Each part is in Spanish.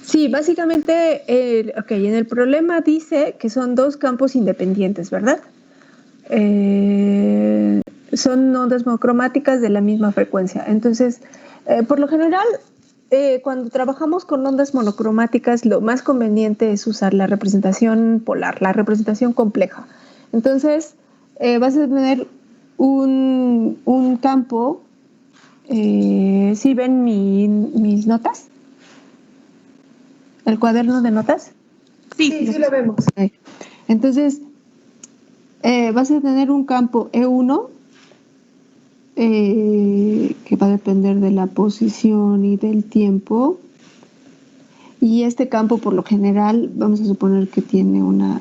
Sí, básicamente, en el problema dice que son dos campos independientes, ¿verdad? Son ondas monocromáticas de la misma frecuencia. Entonces, por lo general, cuando trabajamos con ondas monocromáticas, lo más conveniente es usar la representación polar, la representación compleja. Entonces, vas a tener un campo. ¿Sí ven mis notas? ¿El cuaderno de notas? Sí, lo vemos. Entonces, vas a tener un campo E1 que va a depender de la posición y del tiempo. Y este campo, por lo general, vamos a suponer que tiene una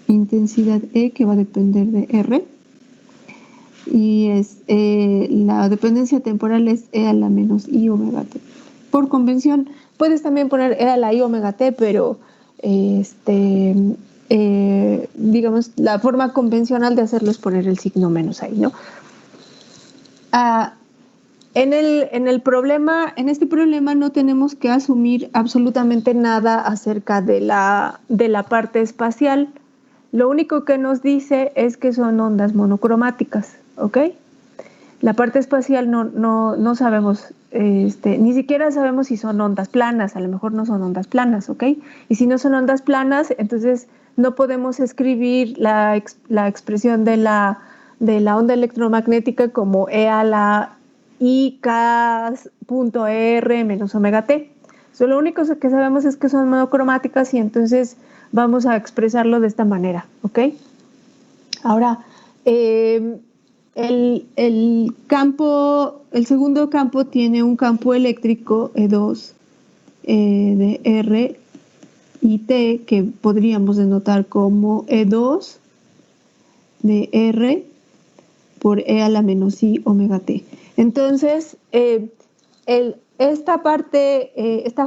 intensidad E que va a depender de R. Y la dependencia temporal es E a la menos I omega T. Por convención, puedes también poner E a la I omega T, pero digamos, la forma convencional de hacerlo es poner el signo menos ahí, ¿no? En este problema no tenemos que asumir absolutamente nada acerca de la parte espacial. Lo único que nos dice es que son ondas monocromáticas, ¿ok? La parte espacial no sabemos, ni siquiera sabemos si son ondas planas, a lo mejor no son ondas planas, ¿ok? Y si no son ondas planas, entonces no podemos escribir la expresión de la onda electromagnética como E a la IK.R menos omega T. Lo único que sabemos es que son monocromáticas y entonces vamos a expresarlo de esta manera, ¿ok? Ahora, el segundo campo tiene un campo eléctrico E2 de R y T que podríamos denotar como E2 de R por E a la menos I omega T. Entonces, esta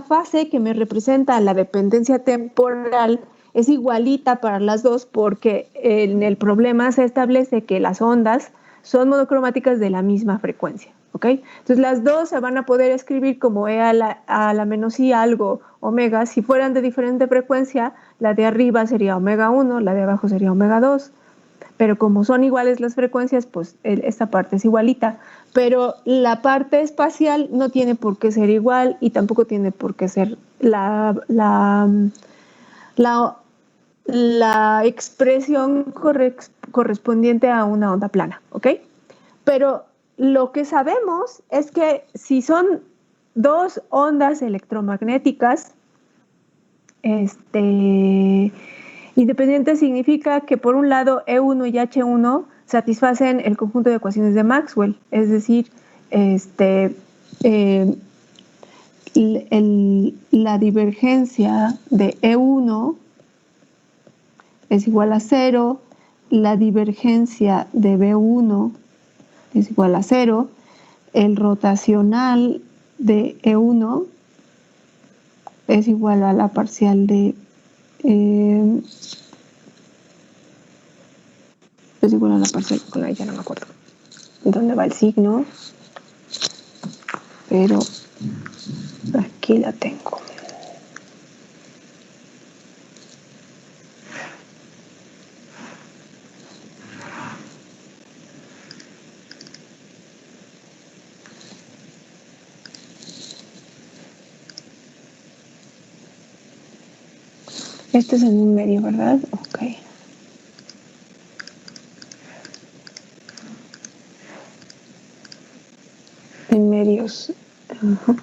fase que me representa la dependencia temporal es igualita para las dos porque en el problema se establece que las ondas son monocromáticas de la misma frecuencia, ¿ok? Entonces las dos se van a poder escribir como E a la menos I algo omega. Si fueran de diferente frecuencia, la de arriba sería omega 1, la de abajo sería omega 2. Pero como son iguales las frecuencias, pues esta parte es igualita. Pero la parte espacial no tiene por qué ser igual y tampoco tiene por qué ser la expresión correspondiente a una onda plana, ¿ok? Pero lo que sabemos es que si son dos ondas electromagnéticas, independiente significa que por un lado E1 y H1 satisfacen el conjunto de ecuaciones de Maxwell, es decir, la divergencia de E1 es igual a 0, la divergencia de B1 es igual a 0, el rotacional de E1 es igual a la parcial de es igual a la parcial, bueno, ya no me acuerdo dónde va el signo, pero aquí la tengo. Este es en un medio, ¿verdad? Ok. En medios. Uh-huh.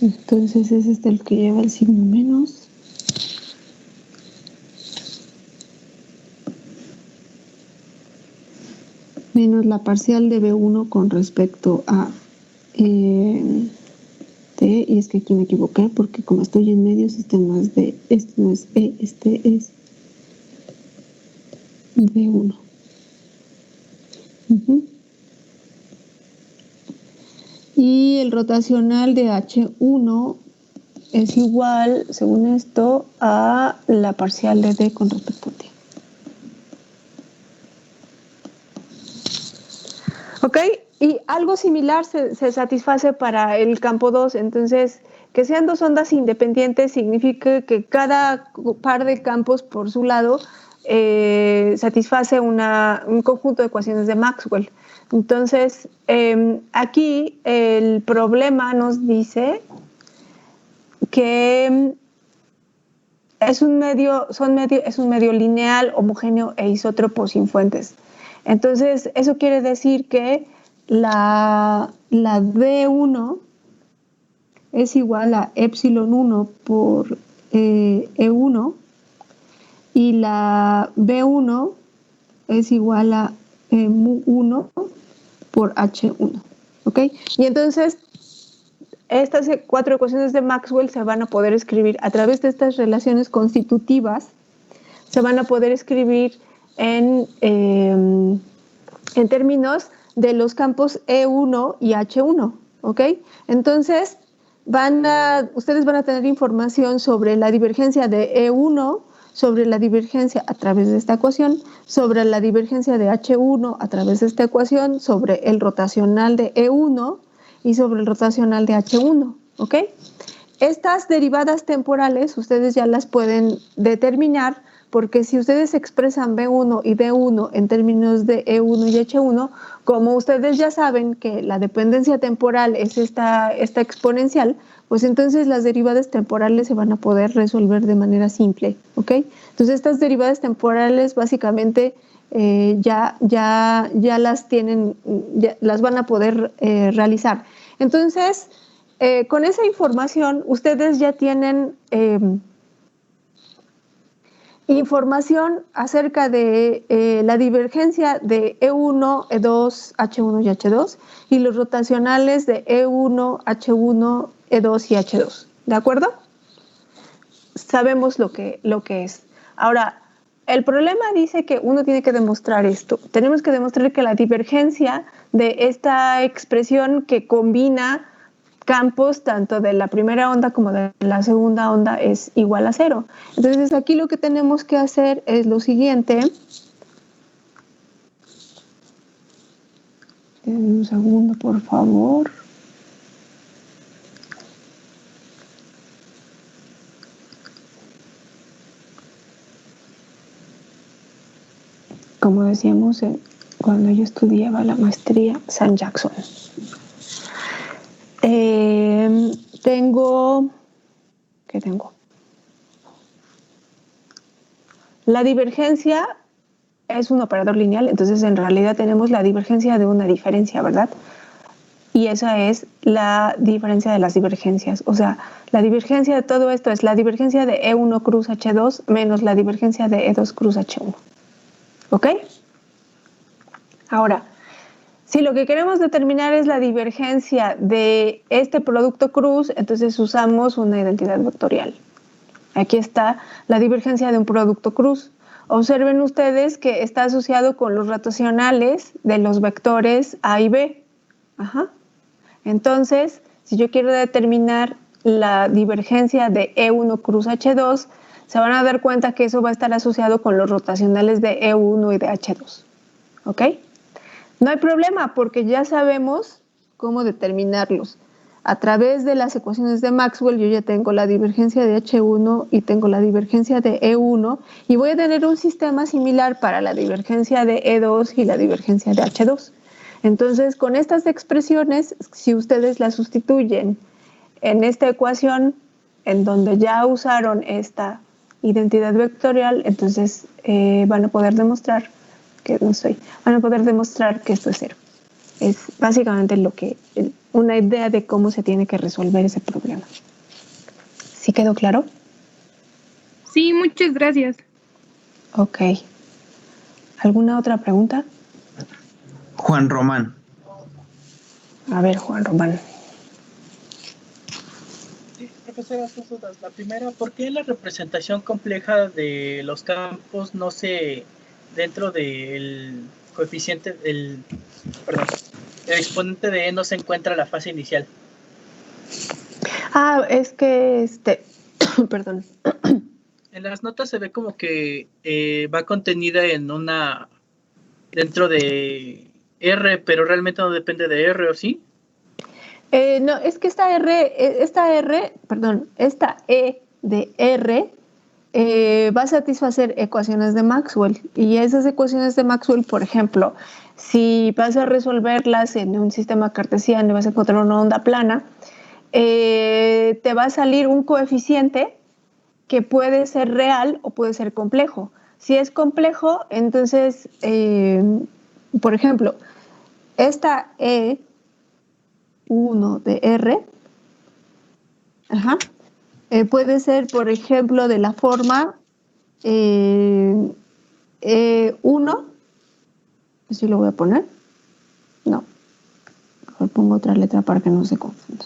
Entonces es el que lleva el signo menos. Menos la parcial de B1 con respecto a T. Y es que aquí me equivoqué porque como estoy en medios, este no es E, este es B1. Uh-huh. Y el rotacional de H1 es igual, según esto, a la parcial de D con respecto a T. Ok, ¿Ok? Y algo similar se satisface para el campo 2. Entonces, que sean dos ondas independientes significa que cada par de campos por su lado satisface un conjunto de ecuaciones de Maxwell. Entonces, aquí el problema nos dice que es un medio lineal, homogéneo e isótropo sin fuentes. Entonces, eso quiere decir que la D1 es igual a epsilon 1 por E1 y la B1 es igual a mu 1 por H1. ¿Ok? Y entonces, estas 4 ecuaciones de Maxwell se van a poder escribir a través de estas relaciones constitutivas, se van a poder escribir en términos de los campos E1 y H1, ¿ok? Entonces, ustedes van a tener información sobre la divergencia de E1, sobre la divergencia a través de esta ecuación, sobre la divergencia de H1 a través de esta ecuación, sobre el rotacional de E1 y sobre el rotacional de H1, ¿ok? Estas derivadas temporales ustedes ya las pueden determinar porque si ustedes expresan B1 y D1 en términos de E1 y H1, como ustedes ya saben que la dependencia temporal es esta exponencial, pues entonces las derivadas temporales se van a poder resolver de manera simple, ¿ok? Entonces estas derivadas temporales básicamente ya las tienen, ya las van a poder realizar. Entonces, con esa información, ustedes ya tienen información acerca de la divergencia de E1, E2, H1 y H2 y los rotacionales de E1, H1, E2 y H2. ¿De acuerdo? Sabemos lo que es. Ahora, el problema dice que uno tiene que demostrar esto. Tenemos que demostrar que la divergencia de esta expresión que combina campos tanto de la primera onda como de la segunda onda es igual a 0. Entonces aquí lo que tenemos que hacer es lo siguiente. Un segundo, por favor. Como decíamos cuando yo estudiaba la maestría San Jackson. ¿Qué tengo? La divergencia es un operador lineal, entonces en realidad tenemos la divergencia de una diferencia, ¿verdad? Y esa es la diferencia de las divergencias. O sea, la divergencia de todo esto es la divergencia de E1 cruz H2 menos la divergencia de E2 cruz H1. ¿Ok? Ahora, si lo que queremos determinar es la divergencia de este producto cruz, entonces usamos una identidad vectorial. Aquí está la divergencia de un producto cruz. Observen ustedes que está asociado con los rotacionales de los vectores A y B. Ajá. Entonces, si yo quiero determinar la divergencia de E1 cruz H2, se van a dar cuenta que eso va a estar asociado con los rotacionales de E1 y de H2. ¿Ok? No hay problema porque ya sabemos cómo determinarlos. A través de las ecuaciones de Maxwell yo ya tengo la divergencia de H1 y tengo la divergencia de E1 y voy a tener un sistema similar para la divergencia de E2 y la divergencia de H2. Entonces, con estas expresiones, si ustedes las sustituyen en esta ecuación, en donde ya usaron esta identidad vectorial, entonces van a poder demostrar que esto es 0. Es básicamente una idea de cómo se tiene que resolver ese problema. ¿Sí quedó claro? Sí, muchas gracias. Ok. ¿Alguna otra pregunta? Juan Román. A ver, Juan Román. Sí, profesora, dos dudas. La primera, ¿por qué la representación compleja de los campos no se dentro del coeficiente, el exponente de E no se encuentra en la fase inicial? Es que perdón. En las notas se ve como que va contenida en dentro de R, pero realmente no depende de R, ¿o sí? No, es que esta E de R va a satisfacer ecuaciones de Maxwell. Y esas ecuaciones de Maxwell, por ejemplo, si vas a resolverlas en un sistema cartesiano y vas a encontrar una onda plana, te va a salir un coeficiente que puede ser real o puede ser complejo. Si es complejo, entonces, por ejemplo, esta E1 de R, puede ser, por ejemplo, de la forma E1, así lo voy a poner, no, mejor pongo otra letra para que no se confunda.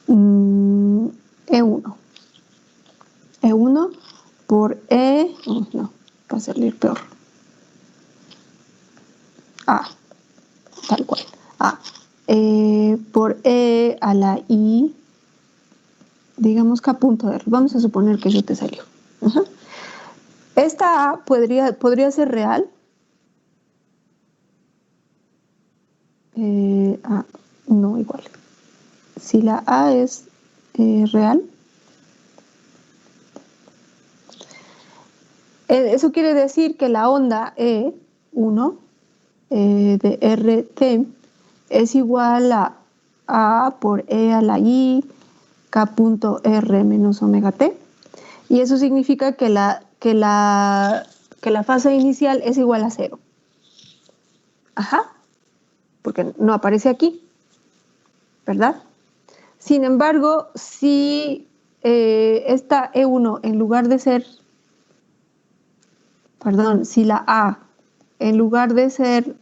E1. E1 por no, va a salir peor. A, tal cual. A. Por E a la I, digamos K punto R. Vamos a suponer que eso te salió. Esta A podría ser real. No, igual. Si la A es real, eso quiere decir que la onda E1 de RT es igual a A por E a la I, K punto R menos omega T. Y eso significa que la fase inicial es igual a 0. Porque no aparece aquí, ¿verdad? Sin embargo, si esta E1 en lugar de ser, si la A en lugar de ser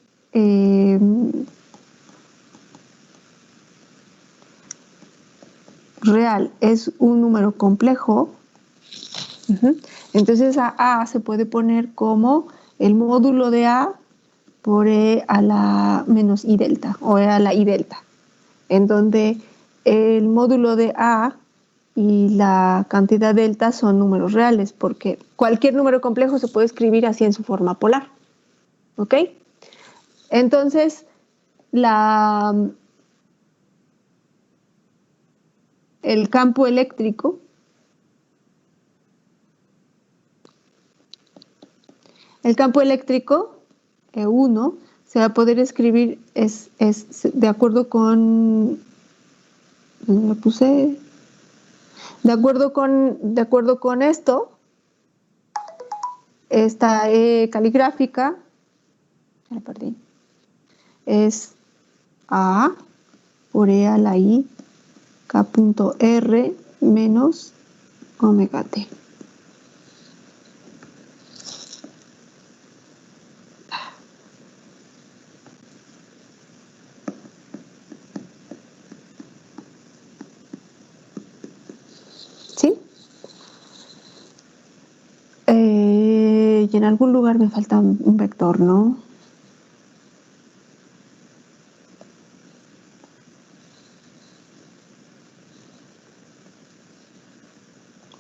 real es un número complejo, entonces a se puede poner como el módulo de A por E a la menos I delta o E a la I delta, en donde el módulo de A y la cantidad delta son números reales, porque cualquier número complejo se puede escribir así en su forma polar. ¿Ok? Entonces, el campo eléctrico E1 se va a poder escribir es de acuerdo con, ¿dónde lo puse? De acuerdo con esto, esta E caligráfica, ya la perdí, es A por E a la I K punto R menos omega T. ¿Sí? Y en algún lugar me falta un vector, ¿no?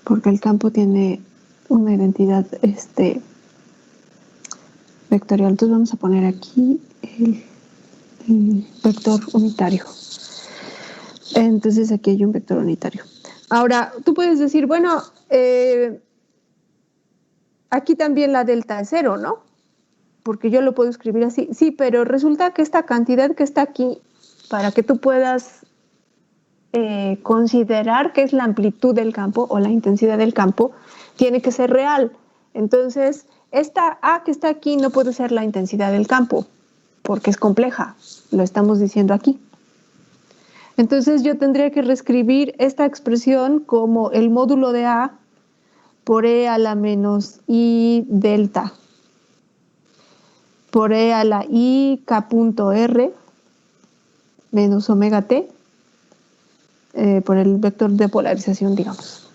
Porque el campo tiene una identidad vectorial. Entonces vamos a poner aquí el vector unitario. Entonces aquí hay un vector unitario. Ahora, tú puedes decir, bueno, aquí también la delta es 0, ¿no? Porque yo lo puedo escribir así. Sí, pero resulta que esta cantidad que está aquí, para que tú puedas considerar que es la amplitud del campo o la intensidad del campo, tiene que ser real. Entonces, esta A que está aquí no puede ser la intensidad del campo, porque es compleja, lo estamos diciendo aquí. Entonces yo tendría que reescribir esta expresión como el módulo de A por E a la menos I delta por E a la I K punto R menos omega T por el vector de polarización, digamos.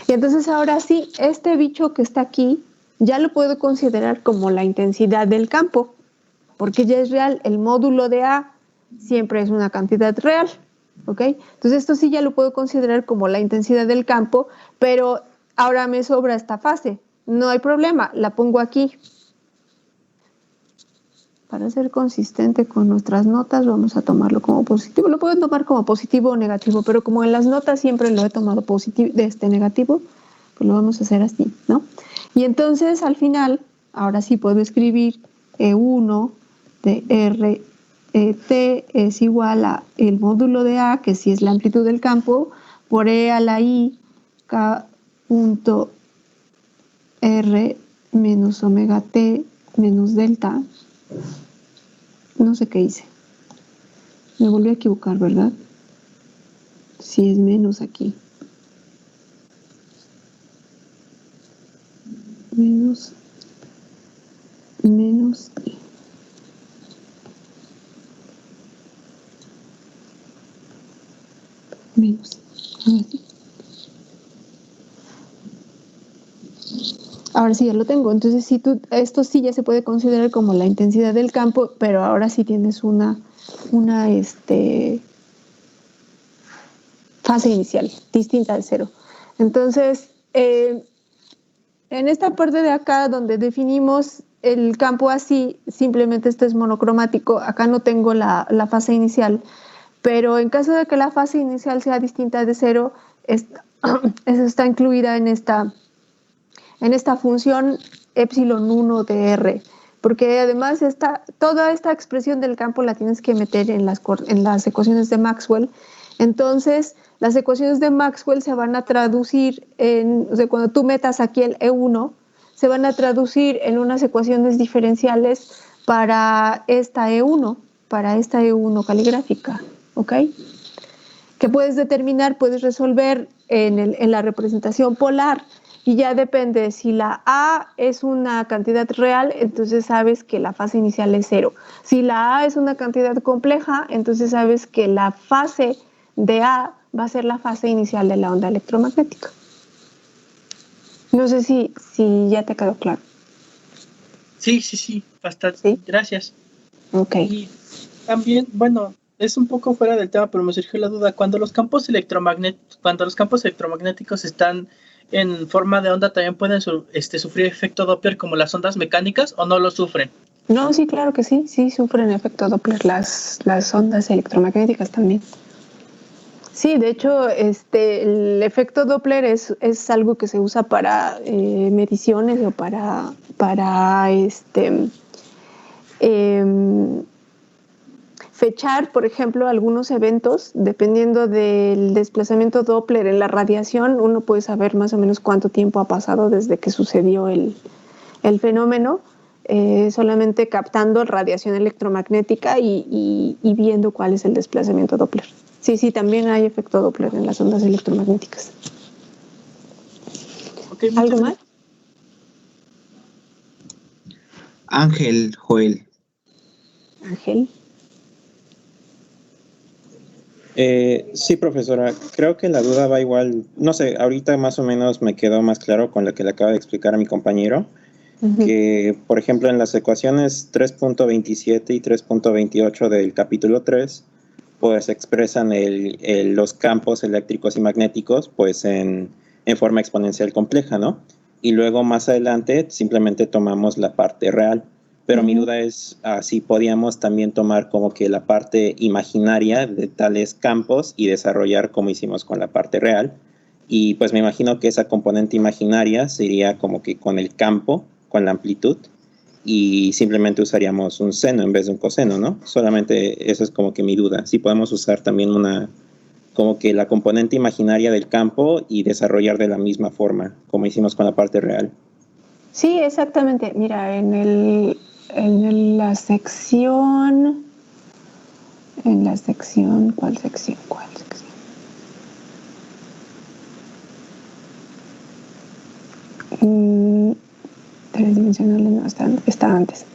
Y entonces ahora sí, este bicho que está aquí ya lo puedo considerar como la intensidad del campo, porque ya es real, el módulo de A siempre es una cantidad real, ¿ok? Entonces esto sí ya lo puedo considerar como la intensidad del campo, pero ahora me sobra esta fase, no hay problema, la pongo aquí. para ser consistente con nuestras notas, vamos a tomarlo como positivo. Lo pueden tomar como positivo o negativo, pero como en las notas siempre lo he tomado positivo, negativo, pues lo vamos a hacer así, ¿no? Y entonces al final, ahora sí puedo escribir E1 de R T es igual a el módulo de A, que sí es la amplitud del campo, por E a la I K punto R menos omega T menos delta. No sé qué hice. Me volví a equivocar, ¿verdad? Sí, es menos aquí. Menos I. Menos. Ahora sí ya lo tengo. Entonces, esto sí ya se puede considerar como la intensidad del campo, pero ahora sí tienes una fase inicial distinta al cero. Entonces, en esta parte de acá donde definimos el campo así, simplemente este es monocromático. Acá no tengo la fase inicial, pero en caso de que la fase inicial sea distinta de cero, eso está incluida en esta función epsilon 1 de R, porque además toda esta expresión del campo la tienes que meter en las ecuaciones de Maxwell. Entonces, las ecuaciones de Maxwell se van a traducir cuando tú metas aquí el E1, se van a traducir en unas ecuaciones diferenciales para esta E1 caligráfica, ¿ok? Que puedes determinar, puedes resolver en la representación polar. Y ya depende, si la A es una cantidad real, entonces sabes que la fase inicial es cero. Si la A es una cantidad compleja, entonces sabes que la fase de A va a ser la fase inicial de la onda electromagnética. No sé si ya te quedó claro. Sí, bastante. ¿Sí? Gracias. Ok. Y también, bueno, es un poco fuera del tema, pero me surgió la duda. Cuando los campos electromagnéticos están en forma de onda, ¿también pueden sufrir efecto Doppler como las ondas mecánicas o no lo sufren? No, sí, claro que sí sufren efecto Doppler las ondas electromagnéticas también. Sí, de hecho, el efecto Doppler es algo que se usa para mediciones o para fechar, por ejemplo, algunos eventos. Dependiendo del desplazamiento Doppler en la radiación, uno puede saber más o menos cuánto tiempo ha pasado desde que sucedió el fenómeno, solamente captando radiación electromagnética y viendo cuál es el desplazamiento Doppler. Sí, también hay efecto Doppler en las ondas electromagnéticas. Okay, ¿Algo más? Ángel, Joel. Ángel. Sí, profesora, creo que la duda va igual, no sé, ahorita más o menos me quedó más claro con lo que le acaba de explicar a mi compañero, que por ejemplo en las ecuaciones 3.27 y 3.28 del capítulo 3, pues expresan los campos eléctricos y magnéticos pues en forma exponencial compleja, ¿no? Y luego más adelante simplemente tomamos la parte real. Pero mi duda es si podíamos también tomar como que la parte imaginaria de tales campos y desarrollar como hicimos con la parte real. Y pues me imagino que esa componente imaginaria sería como que con el campo, con la amplitud, y simplemente usaríamos un seno en vez de un coseno, ¿no? Solamente eso es como que mi duda. Si podemos usar también como que la componente imaginaria del campo y desarrollar de la misma forma, como hicimos con la parte real. Sí, exactamente. Mira, en la sección... ¿Cuál sección? Tres dimensionales no, está antes.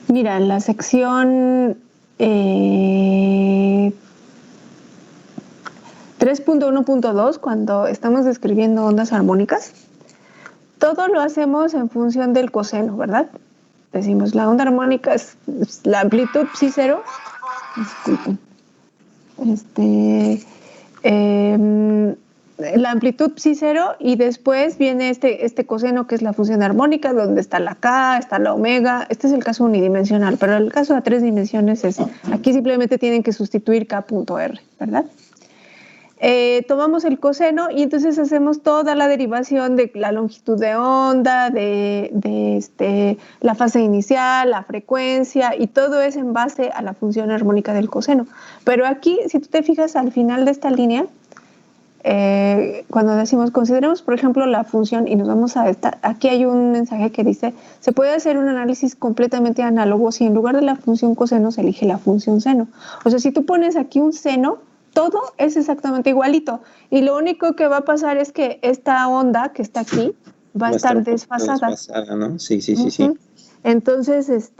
Mira, en la sección 3.1.2, cuando estamos describiendo ondas armónicas, todo lo hacemos en función del coseno, ¿verdad? Decimos, la onda armónica es la amplitud psi cero. Disculpen. la amplitud psi 0 y después viene este coseno que es la función armónica, donde está la k, está la omega. Este es el caso unidimensional, pero el caso a 3 dimensiones es, aquí simplemente tienen que sustituir k.r, ¿verdad? Tomamos el coseno y entonces hacemos toda la derivación de la longitud de onda, de la fase inicial, la frecuencia, y todo es en base a la función armónica del coseno. Pero aquí, si tú te fijas al final de esta línea, cuando decimos consideremos por ejemplo la función y nos vamos a esta, aquí hay un mensaje que dice se puede hacer un análisis completamente análogo si en lugar de la función coseno se elige la función seno. O sea, si tú pones aquí un seno, todo es exactamente igualito y lo único que va a pasar es que esta onda que está aquí va a estar desfasada. ¿No? Sí. Entonces,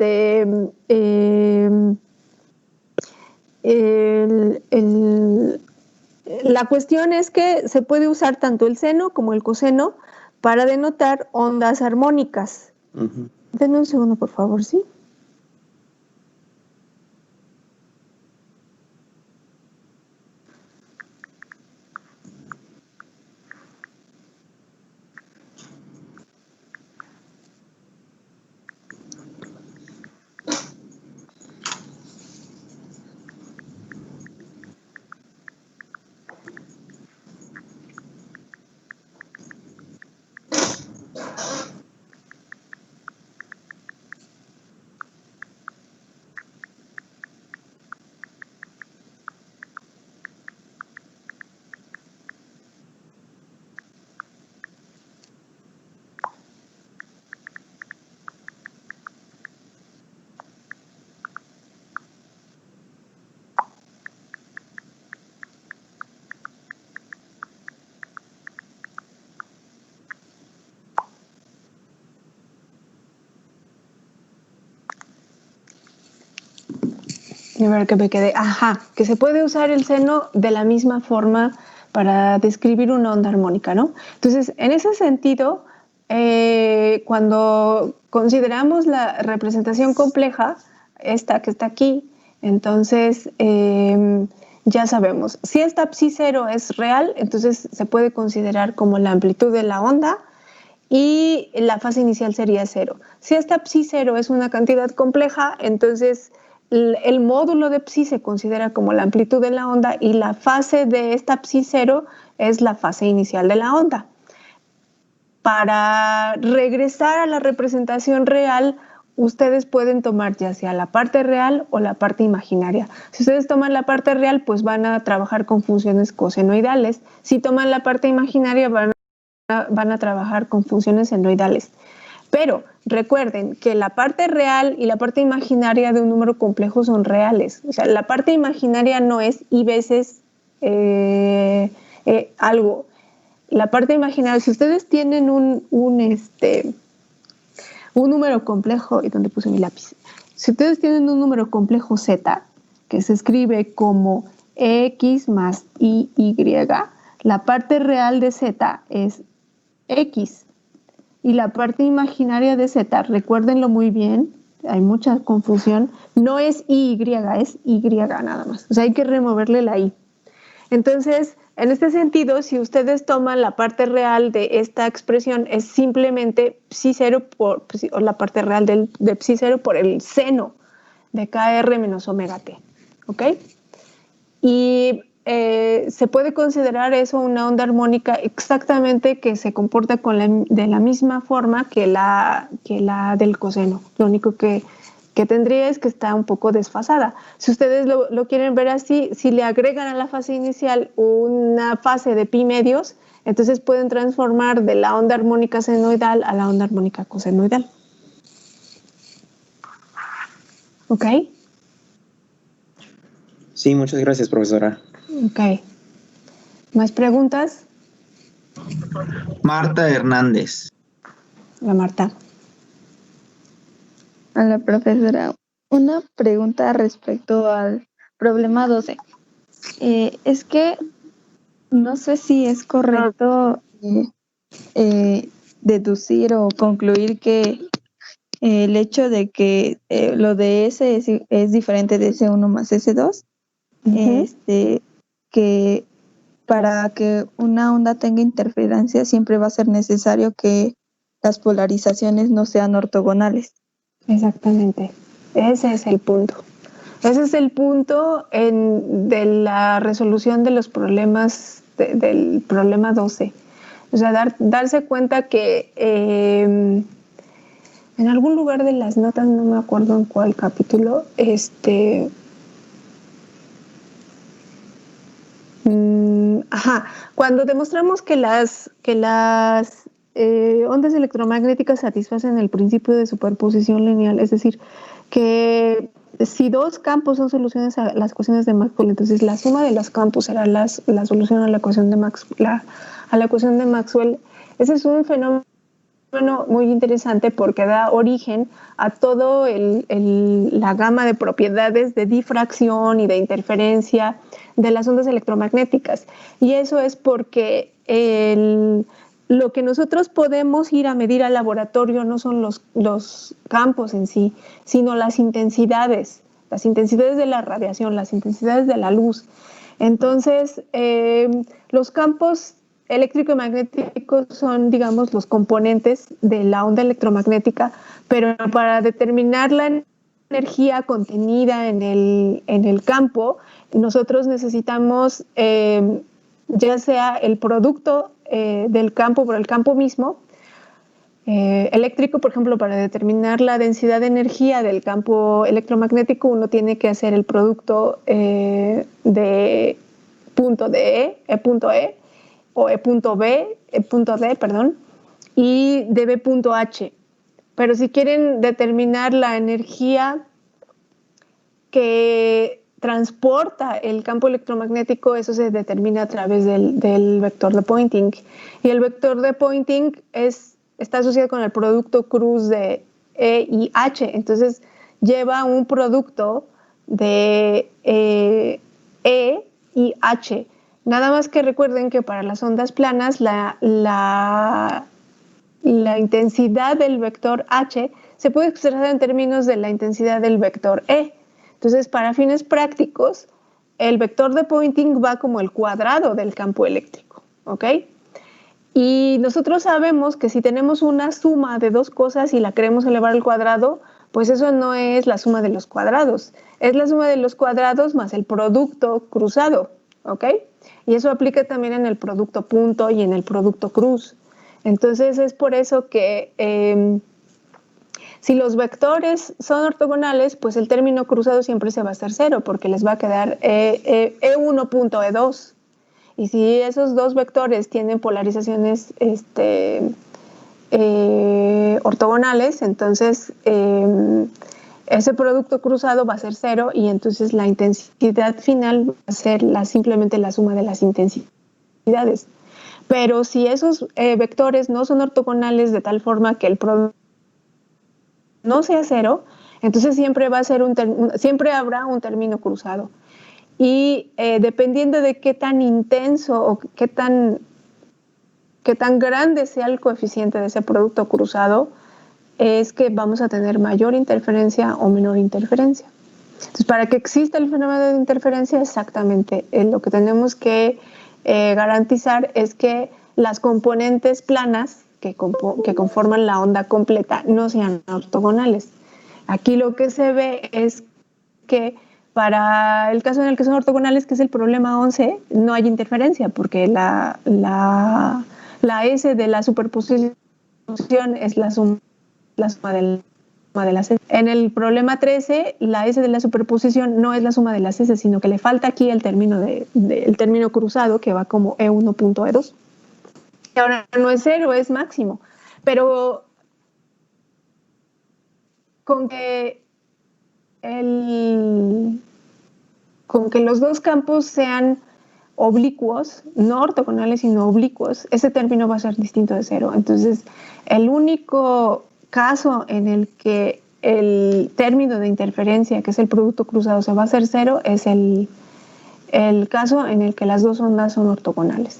la cuestión es que se puede usar tanto el seno como el coseno para denotar ondas armónicas. Denme un segundo, por favor, ¿sí? A ver que me quedé. Que se puede usar el seno de la misma forma para describir una onda armónica, ¿no? Entonces, en ese sentido, cuando consideramos la representación compleja, esta que está aquí, entonces ya sabemos, si esta psi 0 es real, entonces se puede considerar como la amplitud de la onda y la fase inicial sería 0. Si esta psi 0 es una cantidad compleja, entonces el módulo de psi se considera como la amplitud de la onda y la fase de esta psi 0 es la fase inicial de la onda. Para regresar a la representación real, ustedes pueden tomar ya sea la parte real o la parte imaginaria. Si ustedes toman la parte real, pues van a trabajar con funciones cosenoidales. Si toman la parte imaginaria, van a trabajar con funciones senoidales. Pero recuerden que la parte real y la parte imaginaria de un número complejo son reales. O sea, la parte imaginaria no es y veces algo. La parte imaginaria, si ustedes tienen un número complejo, ¿y dónde puse mi lápiz? Si ustedes tienen un número complejo z, que se escribe como x más y, la parte real de z es x. Y la parte imaginaria de z, recuérdenlo muy bien, hay mucha confusión, no es y, es y nada más. O sea, hay que removerle la i. Entonces, en este sentido, si ustedes toman la parte real de esta expresión, es simplemente psi 0 o la parte real de psi 0 por el seno de kr menos omega t. ¿Ok? Y se puede considerar eso una onda armónica exactamente que se comporta de la misma forma que la del coseno. Lo único que tendría es que está un poco desfasada. Si ustedes lo quieren ver así, si le agregan a la fase inicial una fase de pi medios, entonces pueden transformar de la onda armónica senoidal a la onda armónica cosenoidal. ¿Ok? Sí, muchas gracias, profesora. Ok. ¿Más preguntas? Marta Hernández. La Marta. A la profesora, una pregunta respecto al problema 12. Es que no sé si es correcto deducir o concluir que el hecho de que lo de S es diferente de S1 más S2, que para que una onda tenga interferencia siempre va a ser necesario que las polarizaciones no sean ortogonales. Exactamente. Ese es el punto. Ese es el punto de la resolución de los problemas del problema 12. O sea, darse cuenta que en algún lugar de las notas, no me acuerdo en cuál capítulo, cuando demostramos que las ondas electromagnéticas satisfacen el principio de superposición lineal, es decir, que si dos campos son soluciones a las ecuaciones de Maxwell, entonces la suma de los campos será la solución a la ecuación de Maxwell. Ese es un fenómeno muy interesante porque da origen a todo la gama de propiedades de difracción y de interferencia de las ondas electromagnéticas. Y eso es porque lo que nosotros podemos ir a medir al laboratorio no son los campos en sí, sino las intensidades de la radiación, las intensidades de la luz. Entonces, los campos eléctrico y magnético son, digamos, los componentes de la onda electromagnética, pero para determinar la energía contenida en el campo, nosotros necesitamos ya sea el producto del campo por el campo mismo, eléctrico, por ejemplo, para determinar la densidad de energía del campo electromagnético, uno tiene que hacer el producto de punto de E punto E, o E punto B, E punto D, perdón, y de B punto H. Pero si quieren determinar la energía que transporta el campo electromagnético, eso se determina a través del vector de Poynting. Y el vector de Poynting está asociado con el producto cruz de E y H. Entonces lleva un producto de E y H. Nada más que recuerden que para las ondas planas la intensidad del vector H se puede expresar en términos de la intensidad del vector E. Entonces, para fines prácticos, el vector de Poynting va como el cuadrado del campo eléctrico, ¿ok? Y nosotros sabemos que si tenemos una suma de dos cosas y la queremos elevar al cuadrado, pues eso no es la suma de los cuadrados, es la suma de los cuadrados más el producto cruzado, ¿ok? Y eso aplica también en el producto punto y en el producto cruz. Entonces es por eso que si los vectores son ortogonales, pues el término cruzado siempre se va a hacer cero porque les va a quedar E1 punto E2. Y si esos dos vectores tienen polarizaciones ortogonales, entonces ese producto cruzado va a ser cero y entonces la intensidad final va a ser simplemente la suma de las intensidades. Pero si esos vectores no son ortogonales de tal forma que el producto no sea cero, entonces siempre habrá un término cruzado. Y dependiendo de qué tan intenso o qué tan grande sea el coeficiente de ese producto cruzado, es que vamos a tener mayor interferencia o menor interferencia. Entonces, para que exista el fenómeno de interferencia, exactamente, lo que tenemos que garantizar es que las componentes planas que conforman la onda completa no sean ortogonales. Aquí lo que se ve es que para el caso en el que son ortogonales, que es el problema 11, no hay interferencia porque la S de la superposición es la suma de las S. En el problema 13, la S de la superposición no es la suma de las S, sino que le falta aquí el término cruzado, que va como E1 punto E2. Y ahora no es cero, es máximo. Pero con que los dos campos sean oblicuos, no ortogonales, sino oblicuos, ese término va a ser distinto de cero. Entonces, el único caso en el que el término de interferencia, que es el producto cruzado, se va a hacer cero, es el caso en el que las dos ondas son ortogonales.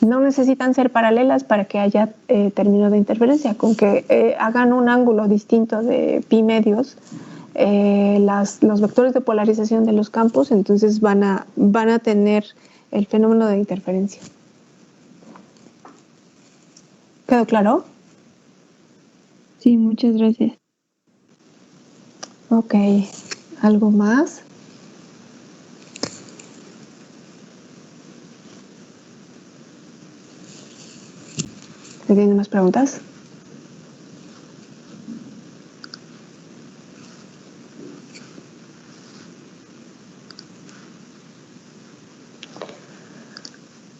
No necesitan ser paralelas para que haya término de interferencia. Con que hagan un ángulo distinto de pi medios, los vectores de polarización de los campos, entonces van a tener el fenómeno de interferencia. ¿Quedó claro? Sí, muchas gracias. Ok, ¿algo más? ¿Tienen más preguntas?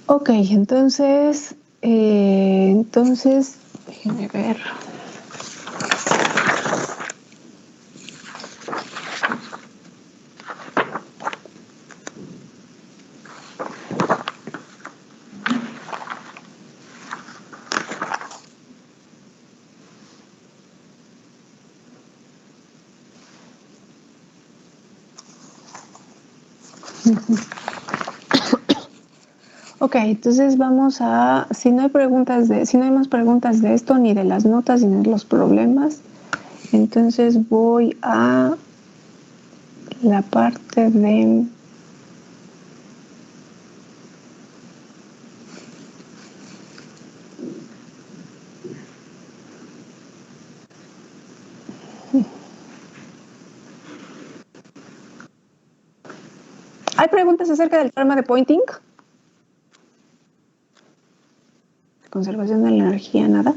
Ok, entonces, déjenme ver. Ok, entonces vamos a, si no hay más preguntas de esto, ni de las notas, ni de los problemas, entonces voy a la parte de ¿hay preguntas acerca del teorema de Poynting? Conservación de la energía, nada.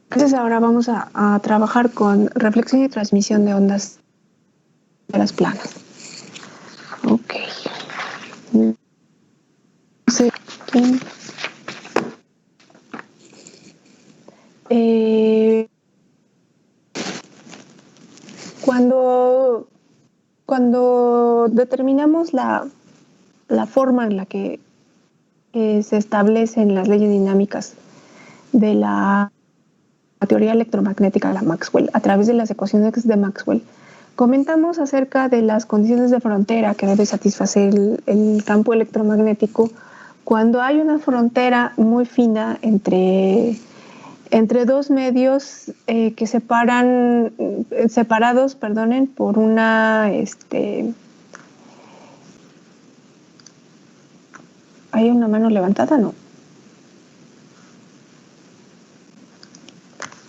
Entonces ahora vamos a trabajar con reflexión y transmisión de ondas de las planas. Ok. Sí. Cuando determinamos la forma en la que se establecen las leyes dinámicas de la teoría electromagnética de la Maxwell a través de las ecuaciones de Maxwell, comentamos acerca de las condiciones de frontera que debe satisfacer el campo electromagnético cuando hay una frontera muy fina entre dos medios que separados por una ¿hay una mano levantada? No.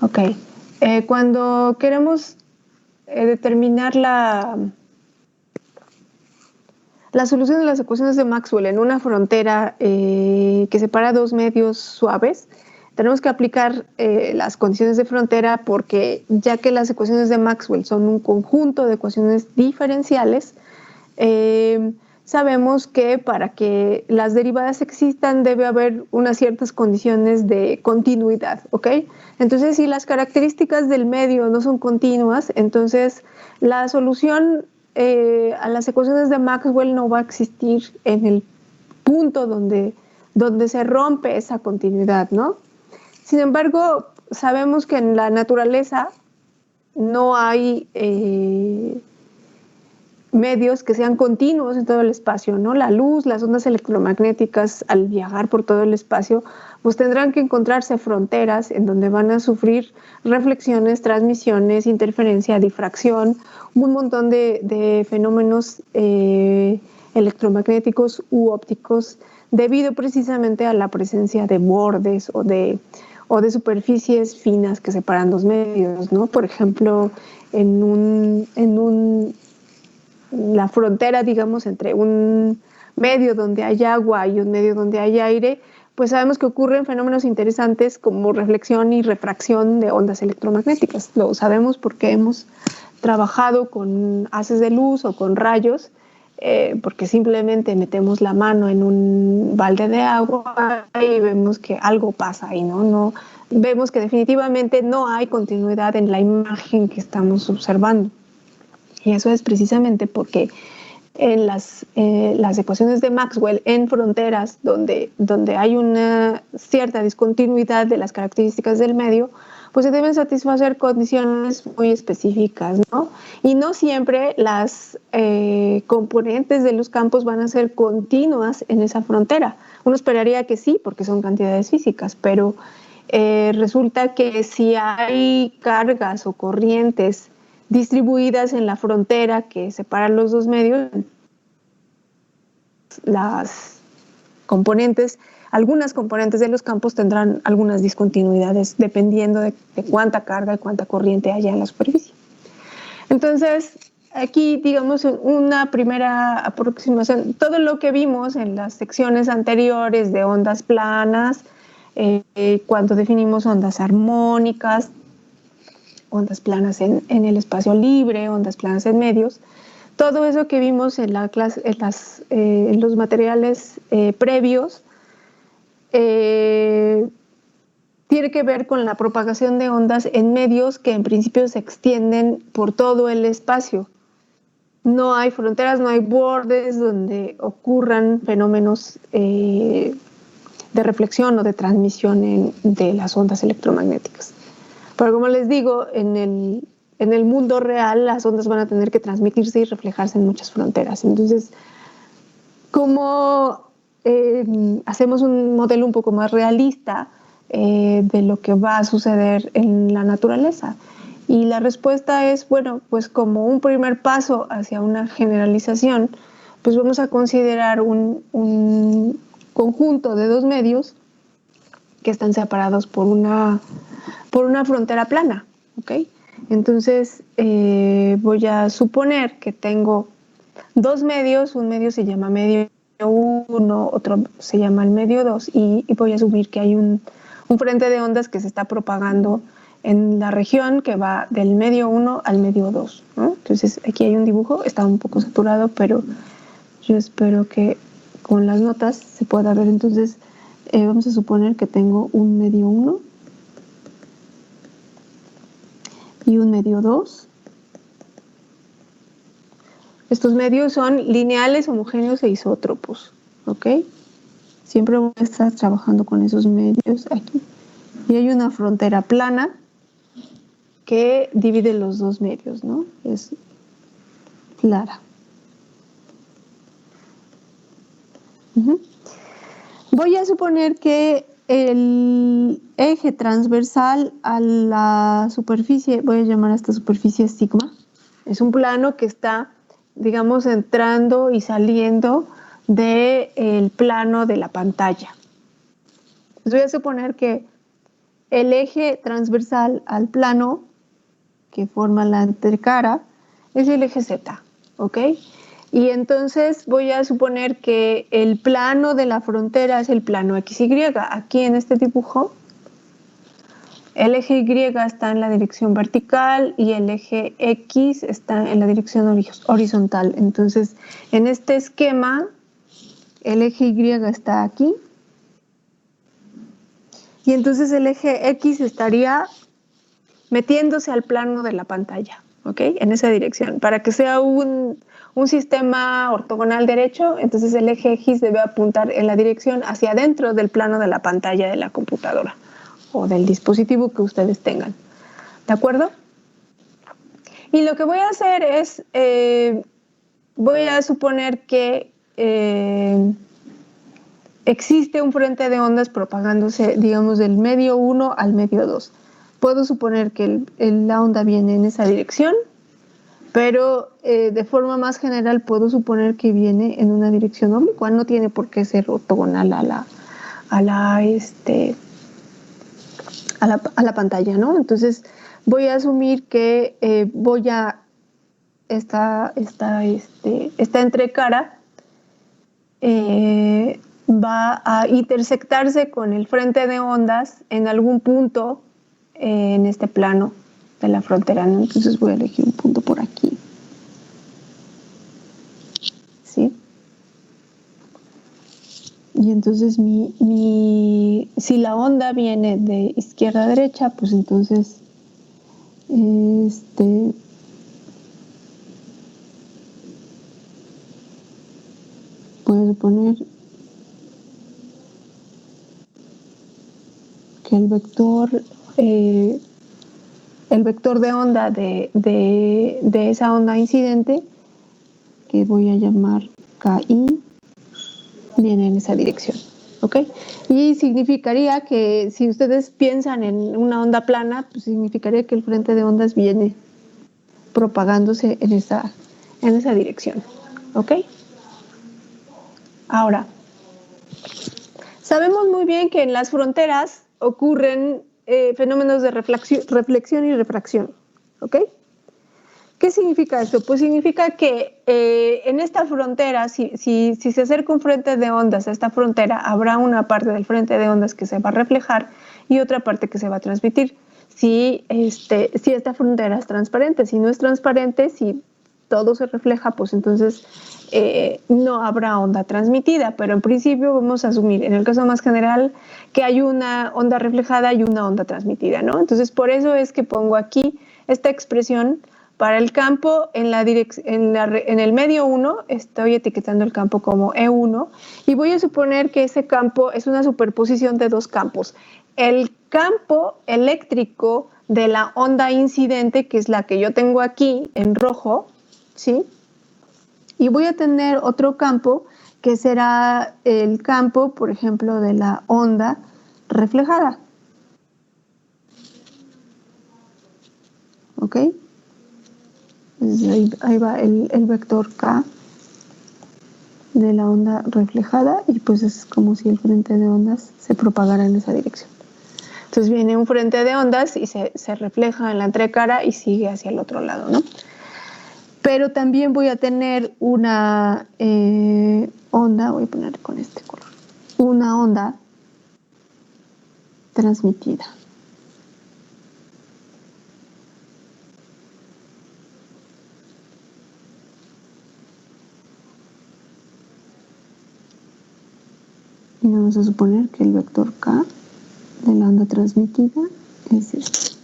Ok. Cuando queremos determinar la solución de las ecuaciones de Maxwell en una frontera que separa dos medios suaves, tenemos que aplicar las condiciones de frontera porque ya que las ecuaciones de Maxwell son un conjunto de ecuaciones diferenciales, sabemos que para que las derivadas existan debe haber unas ciertas condiciones de continuidad, ¿ok? Entonces, si las características del medio no son continuas, entonces la solución a las ecuaciones de Maxwell no va a existir en el punto donde se rompe esa continuidad, ¿no? Sin embargo, sabemos que en la naturaleza no hay medios que sean continuos en todo el espacio, ¿no? La luz, las ondas electromagnéticas, al viajar por todo el espacio, pues tendrán que encontrarse fronteras en donde van a sufrir reflexiones, transmisiones, interferencia, difracción, un montón de fenómenos electromagnéticos u ópticos debido precisamente a la presencia de bordes o de superficies finas que separan dos medios, ¿no? Por ejemplo, la frontera, digamos, entre un medio donde hay agua y un medio donde hay aire, pues sabemos que ocurren fenómenos interesantes como reflexión y refracción de ondas electromagnéticas. Lo sabemos porque hemos trabajado con haces de luz o con rayos, porque simplemente metemos la mano en un balde de agua y vemos que algo pasa ahí, ¿no? Vemos que definitivamente no hay continuidad en la imagen que estamos observando. Y eso es precisamente porque en las ecuaciones de Maxwell, en fronteras donde hay una cierta discontinuidad de las características del medio, pues se deben satisfacer condiciones muy específicas, ¿no? Y no siempre las componentes de los campos van a ser continuas en esa frontera. Uno esperaría que sí, porque son cantidades físicas, pero resulta que si hay cargas o corrientes distribuidas en la frontera que separa los dos medios, las componentes, algunas componentes de los campos tendrán algunas discontinuidades dependiendo de cuánta carga y cuánta corriente haya en la superficie. Entonces, aquí, digamos, una primera aproximación, todo lo que vimos en las secciones anteriores de ondas planas, cuando definimos ondas armónicas, ondas planas en el espacio libre, ondas planas en medios, todo eso que vimos en la clase, en los materiales previos, tiene que ver con la propagación de ondas en medios que en principio se extienden por todo el espacio. No hay fronteras, no hay bordes donde ocurran fenómenos de reflexión o de transmisión de las ondas electromagnéticas. Pero como les digo, en el mundo real las ondas van a tener que transmitirse y reflejarse en muchas fronteras. Entonces, ¿cómo hacemos un modelo un poco más realista de lo que va a suceder en la naturaleza? Y la respuesta es, bueno, pues como un primer paso hacia una generalización, pues vamos a considerar un conjunto de dos medios que están separados por una frontera plana, ¿ok? Entonces, voy a suponer que tengo dos medios, un medio se llama medio 1, otro se llama el medio 2, y voy a asumir que hay un frente de ondas que se está propagando en la región que va del medio 1 al medio 2, ¿no? Entonces, aquí hay un dibujo, está un poco saturado, pero yo espero que con las notas se pueda ver. Entonces, vamos a suponer que tengo un medio 1 y un medio 2. Estos medios son lineales, homogéneos e isótropos, ¿ok? Siempre voy a estar trabajando con esos medios aquí. Y hay una frontera plana que divide los dos medios, ¿no? Es clara. Voy a suponer que el eje transversal a la superficie, voy a llamar a esta superficie sigma, es un plano que está, digamos, entrando y saliendo del plano de la pantalla. Entonces voy a suponer que el eje transversal al plano que forma la antecara es el eje Z, ¿ok? Y entonces voy a suponer que el plano de la frontera es el plano XY. Aquí en este dibujo, el eje Y está en la dirección vertical y el eje X está en la dirección horizontal. Entonces, en este esquema, el eje Y está aquí. Y entonces el eje X estaría metiéndose al plano de la pantalla, ¿ok? En esa dirección. Para que sea un sistema ortogonal derecho, entonces el eje X debe apuntar en la dirección hacia adentro del plano de la pantalla de la computadora o del dispositivo que ustedes tengan. ¿De acuerdo? Y lo que voy a hacer es, voy a suponer que existe un frente de ondas propagándose, digamos, del medio 1 al medio 2. Puedo suponer que la onda viene en esa dirección, pero de forma más general puedo suponer que viene en una dirección oblicua. No tiene por qué ser ortogonal a la pantalla, ¿no? Entonces voy a asumir que esta entrecara va a intersectarse con el frente de ondas en algún punto en este plano de la frontera, ¿no? Entonces voy a elegir un punto por aquí. ¿Sí? Y entonces si la onda viene de izquierda a derecha, pues entonces puedo poner que el vector el vector de onda de esa onda incidente, que voy a llamar KI, viene en esa dirección, ¿ok? Y significaría que si ustedes piensan en una onda plana, pues significaría que el frente de ondas viene propagándose en esa dirección, ¿ok? Ahora, sabemos muy bien que en las fronteras ocurren fenómenos de reflexión y refracción, ¿ok? ¿Qué significa esto? Pues significa que en esta frontera, si se acerca un frente de ondas a esta frontera, habrá una parte del frente de ondas que se va a reflejar y otra parte que se va a transmitir. Si esta frontera es transparente, si no es transparente, si todo se refleja, pues entonces no habrá onda transmitida, pero en principio vamos a asumir, en el caso más general, que hay una onda reflejada y una onda transmitida, ¿no? Entonces, por eso es que pongo aquí esta expresión para el campo en el medio 1, estoy etiquetando el campo como E1 y voy a suponer que ese campo es una superposición de dos campos. El campo eléctrico de la onda incidente, que es la que yo tengo aquí en rojo, ¿sí? Y voy a tener otro campo que será el campo, por ejemplo, de la onda reflejada. ¿Ok? Entonces ahí va el vector K de la onda reflejada y pues es como si el frente de ondas se propagara en esa dirección. Entonces viene un frente de ondas y se refleja en la entrecara y sigue hacia el otro lado, ¿no? Pero también voy a tener una onda, voy a poner con este color, una onda transmitida. Y vamos a suponer que el vector K de la onda transmitida es este.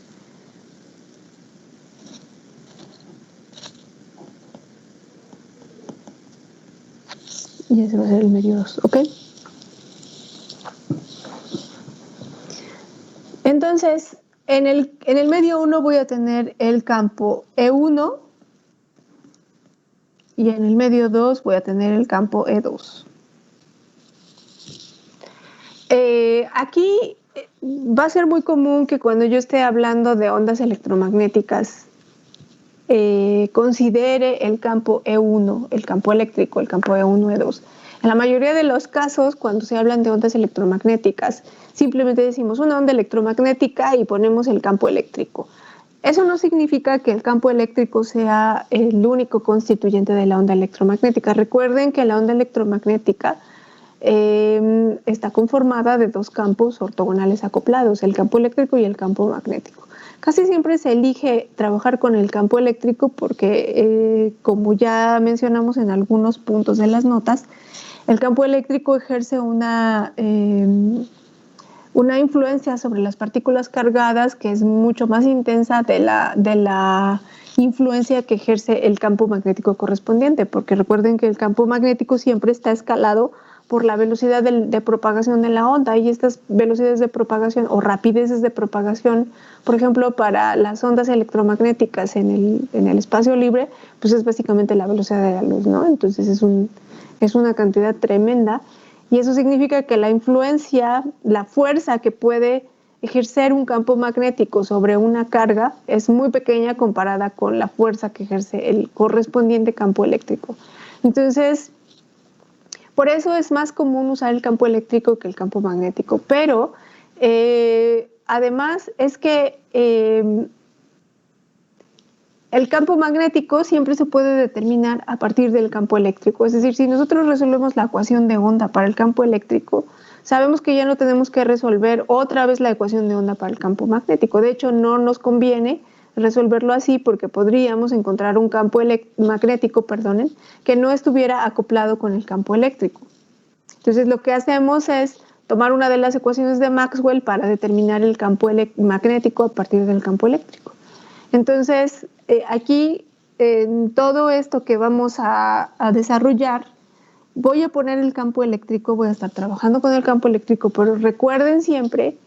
Y ese va a ser el medio 2, ¿ok? Entonces, en el medio 1 voy a tener el campo E1 y en el medio 2 voy a tener el campo E2. Aquí va a ser muy común que cuando yo esté hablando de ondas electromagnéticas considere el campo E1, el campo eléctrico, el campo E1, E2. En la mayoría de los casos, cuando se hablan de ondas electromagnéticas, simplemente decimos una onda electromagnética y ponemos el campo eléctrico. Eso no significa que el campo eléctrico sea el único constituyente de la onda electromagnética. Recuerden que la onda electromagnética está conformada de dos campos ortogonales acoplados, el campo eléctrico y el campo magnético. Casi siempre se elige trabajar con el campo eléctrico porque, como ya mencionamos en algunos puntos de las notas, el campo eléctrico ejerce una influencia sobre las partículas cargadas que es mucho más intensa de la influencia que ejerce el campo magnético correspondiente, porque recuerden que el campo magnético siempre está escalado por la velocidad de propagación de la onda, y estas velocidades de propagación o rapideces de propagación, por ejemplo, para las ondas electromagnéticas en el espacio libre, pues es básicamente la velocidad de la luz, ¿no? Entonces es una cantidad tremenda, y eso significa que la influencia, la fuerza que puede ejercer un campo magnético sobre una carga es muy pequeña comparada con la fuerza que ejerce el correspondiente campo eléctrico. Entonces, por eso es más común usar el campo eléctrico que el campo magnético, pero además es que el campo magnético siempre se puede determinar a partir del campo eléctrico. Es decir, si nosotros resolvemos la ecuación de onda para el campo eléctrico, sabemos que ya no tenemos que resolver otra vez la ecuación de onda para el campo magnético. De hecho, no nos conviene resolverlo así porque podríamos encontrar un campo magnético, que no estuviera acoplado con el campo eléctrico. Entonces, lo que hacemos es tomar una de las ecuaciones de Maxwell para determinar el campo magnético a partir del campo eléctrico. Entonces, aquí, en todo esto que vamos a desarrollar, voy a poner el campo eléctrico, voy a estar trabajando con el campo eléctrico, pero recuerden siempre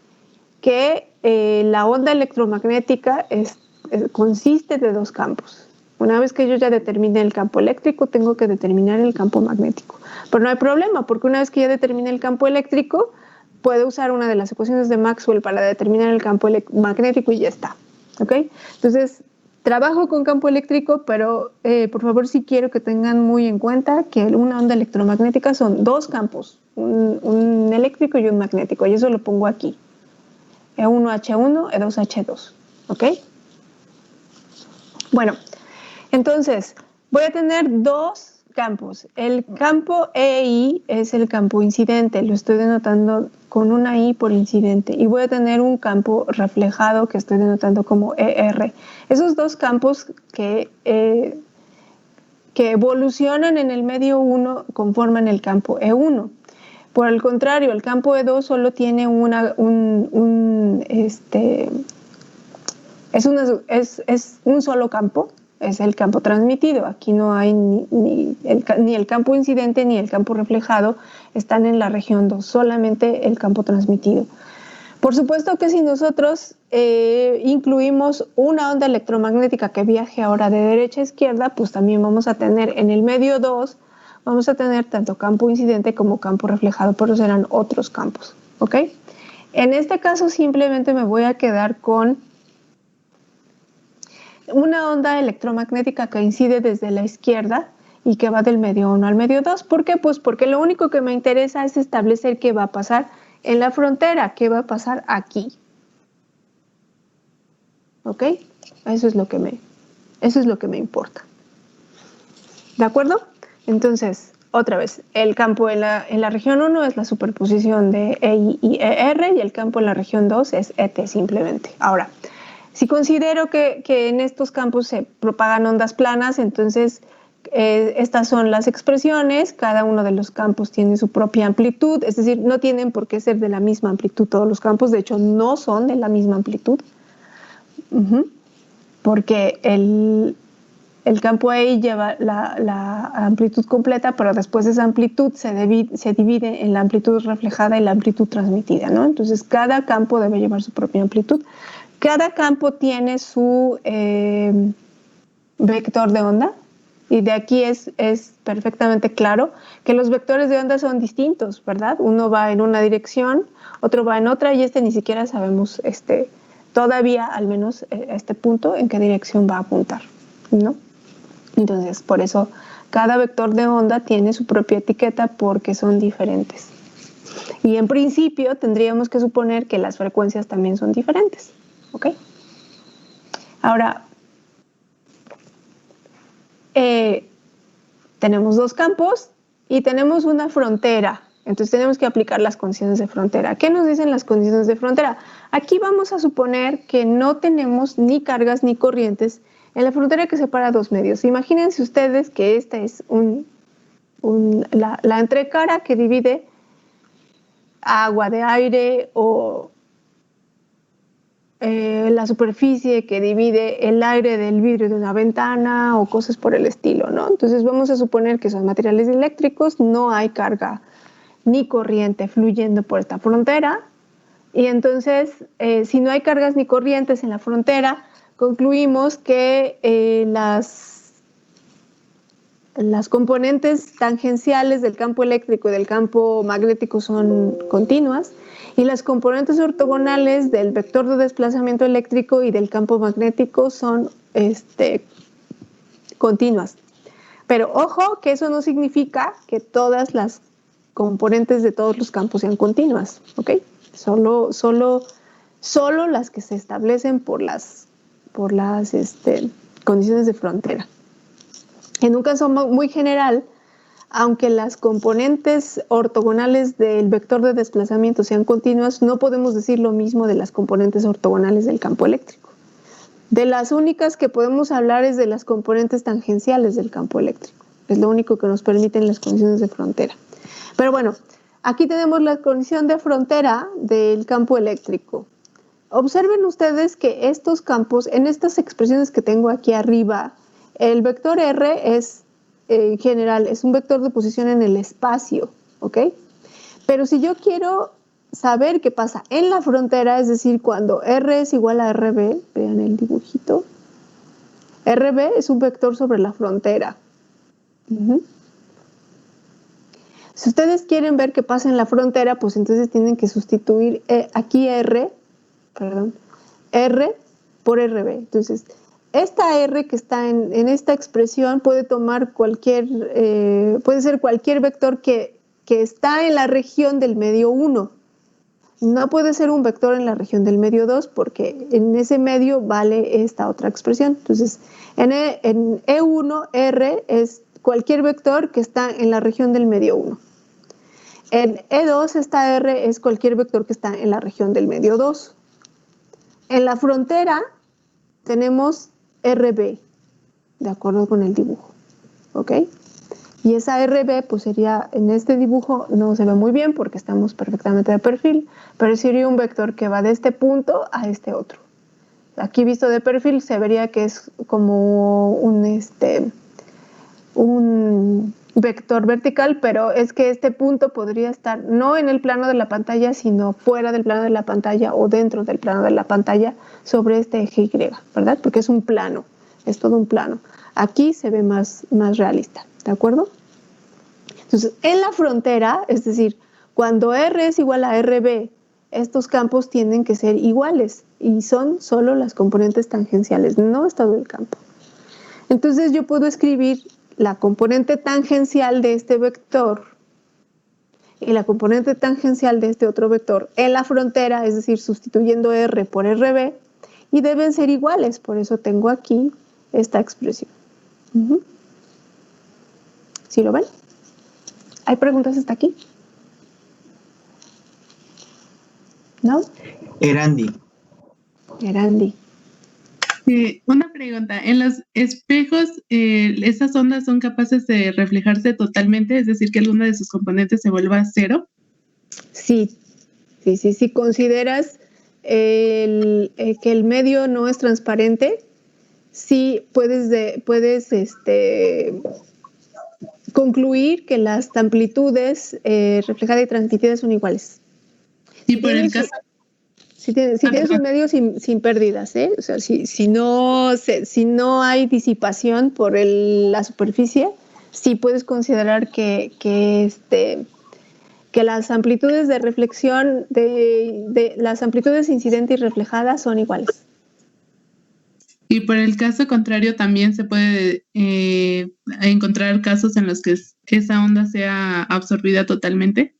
que la onda electromagnética consiste de dos campos. Una vez que yo ya determine el campo eléctrico, tengo que determinar el campo magnético. Pero no hay problema, porque una vez que ya determine el campo eléctrico, puedo usar una de las ecuaciones de Maxwell para determinar el campo magnético y ya está. ¿Ok? Entonces, trabajo con campo eléctrico, pero por favor sí quiero que tengan muy en cuenta que una onda electromagnética son dos campos, un eléctrico y un magnético, y eso lo pongo aquí. E1H1, E2H2. ¿Ok? Bueno, entonces voy a tener dos campos. El campo EI es el campo incidente, lo estoy denotando con una I por incidente, y voy a tener un campo reflejado que estoy denotando como ER. Esos dos campos que evolucionan en el medio 1 conforman el campo E1. Por el contrario, el campo E2 solo tiene es un solo campo, es el campo transmitido. Aquí no hay ni el campo incidente ni el campo reflejado, están en la región 2, solamente el campo transmitido. Por supuesto que si nosotros incluimos una onda electromagnética que viaje ahora de derecha a izquierda, pues también vamos a tener en el medio 2, vamos a tener tanto campo incidente como campo reflejado, pero serán otros campos. ¿Ok? En este caso simplemente me voy a quedar con una onda electromagnética que incide desde la izquierda y que va del medio 1 al medio 2. ¿Por qué? Pues porque lo único que me interesa es establecer qué va a pasar en la frontera, qué va a pasar aquí. ¿Ok? Eso es lo que me importa. ¿De acuerdo? Entonces, otra vez, el campo en la región 1 es la superposición de EI y ER, y el campo en la región 2 es ET simplemente. Ahora, si considero que en estos campos se propagan ondas planas, entonces estas son las expresiones. Cada uno de los campos tiene su propia amplitud, es decir, no tienen por qué ser de la misma amplitud todos los campos, de hecho no son de la misma amplitud, porque el campo EI lleva la amplitud completa, pero después esa amplitud se divide en la amplitud reflejada y la amplitud transmitida, ¿no? Entonces cada campo debe llevar su propia amplitud. Cada campo tiene su vector de onda, y de aquí es perfectamente claro que los vectores de onda son distintos, ¿verdad? Uno va en una dirección, otro va en otra, y ni siquiera sabemos todavía, al menos a este punto, en qué dirección va a apuntar, ¿no? Entonces, por eso cada vector de onda tiene su propia etiqueta, porque son diferentes. Y en principio tendríamos que suponer que las frecuencias también son diferentes. ¿Ok? Ahora, tenemos dos campos y tenemos una frontera. Entonces tenemos que aplicar las condiciones de frontera. ¿Qué nos dicen las condiciones de frontera? Aquí vamos a suponer que no tenemos ni cargas ni corrientes en la frontera que separa dos medios. Imagínense ustedes que esta es la entrecara que divide agua de aire, o la superficie que divide el aire del vidrio de una ventana, o cosas por el estilo, ¿no? Entonces vamos a suponer que son materiales eléctricos, no hay carga ni corriente fluyendo por esta frontera, y entonces si no hay cargas ni corrientes en la frontera, concluimos que las componentes tangenciales del campo eléctrico y del campo magnético son continuas, y las componentes ortogonales del vector de desplazamiento eléctrico y del campo magnético son continuas. Pero ojo, que eso no significa que todas las componentes de todos los campos sean continuas, ¿ok? Solo las que se establecen por las condiciones de frontera. En un caso muy general, aunque las componentes ortogonales del vector de desplazamiento sean continuas, no podemos decir lo mismo de las componentes ortogonales del campo eléctrico. De las únicas que podemos hablar es de las componentes tangenciales del campo eléctrico. Es lo único que nos permiten las condiciones de frontera. Pero bueno, aquí tenemos la condición de frontera del campo eléctrico. Observen ustedes que estos campos, en estas expresiones que tengo aquí arriba, el vector R es, en general, es un vector de posición en el espacio, ¿ok? Pero si yo quiero saber qué pasa en la frontera, es decir, cuando R es igual a RB, vean el dibujito, RB es un vector sobre la frontera. Si ustedes quieren ver qué pasa en la frontera, pues entonces tienen que sustituir aquí R por RB. Entonces, esta R que está en esta expresión puede tomar puede ser cualquier vector que está en la región del medio 1. No puede ser un vector en la región del medio 2 porque en ese medio vale esta otra expresión. Entonces, en E1, R es cualquier vector que está en la región del medio 1. En E2, esta R es cualquier vector que está en la región del medio 2. En la frontera tenemos RB, de acuerdo con el dibujo. ¿Ok? Y esa RB, pues sería, en este dibujo no se ve muy bien porque estamos perfectamente de perfil, pero sería un vector que va de este punto a este otro. Aquí visto de perfil se vería que es como un vector vertical, pero es que este punto podría estar no en el plano de la pantalla, sino fuera del plano de la pantalla o dentro del plano de la pantalla sobre este eje Y, ¿verdad? Porque es un plano, es todo un plano. Aquí se ve más realista, ¿de acuerdo? Entonces, en la frontera, es decir, cuando R es igual a RB, estos campos tienen que ser iguales y son solo las componentes tangenciales, no es todo el campo. Entonces, yo puedo escribir la componente tangencial de este vector y la componente tangencial de este otro vector en la frontera, es decir, sustituyendo R por RB, y deben ser iguales, por eso tengo aquí esta expresión. ¿Sí lo ven? ¿Hay preguntas hasta aquí? ¿No? Erandi. Una pregunta. ¿En los espejos esas ondas son capaces de reflejarse totalmente? Es decir, que alguna de sus componentes se vuelva cero. Sí. Si consideras que el medio no es transparente, sí puedes concluir que las amplitudes reflejadas y transmitidas son iguales. Y por el caso... Si tienes un medio sin pérdidas, o sea, si no hay disipación por la superficie, sí puedes considerar que las amplitudes de reflexión, las amplitudes incidente y reflejada son iguales. Y por el caso contrario también se puede encontrar casos en los que esa onda sea absorbida totalmente.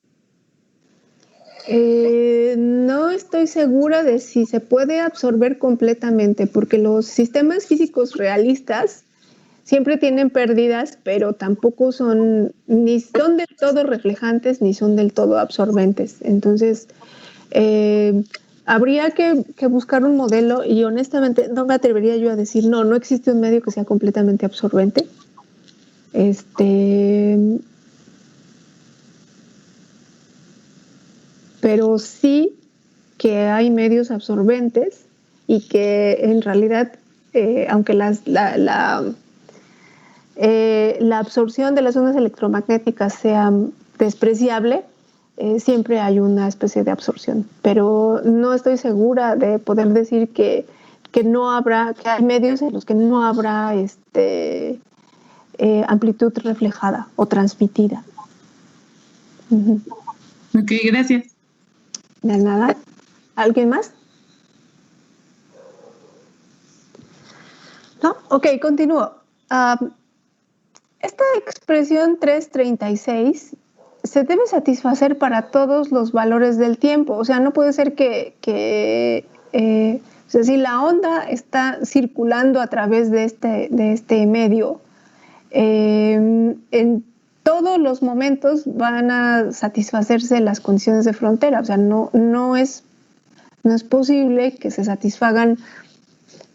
No estoy segura de si se puede absorber completamente, porque los sistemas físicos realistas siempre tienen pérdidas, pero tampoco ni son del todo reflejantes ni son del todo absorbentes. Entonces, habría que buscar un modelo y honestamente no me atrevería yo a decir no existe un medio que sea completamente absorbente. Pero sí que hay medios absorbentes y que en realidad, aunque la absorción de las ondas electromagnéticas sea despreciable, siempre hay una especie de absorción. Pero no estoy segura de poder decir que hay medios en los que no habrá amplitud reflejada o transmitida. Ok, gracias. De nada. ¿Alguien más? ¿No? Ok, continúo. Esta expresión 336 se debe satisfacer para todos los valores del tiempo. O sea, no puede ser que o sea, si la onda está circulando a través de este medio, en todos los momentos van a satisfacerse las condiciones de frontera. O sea, no es posible que se satisfagan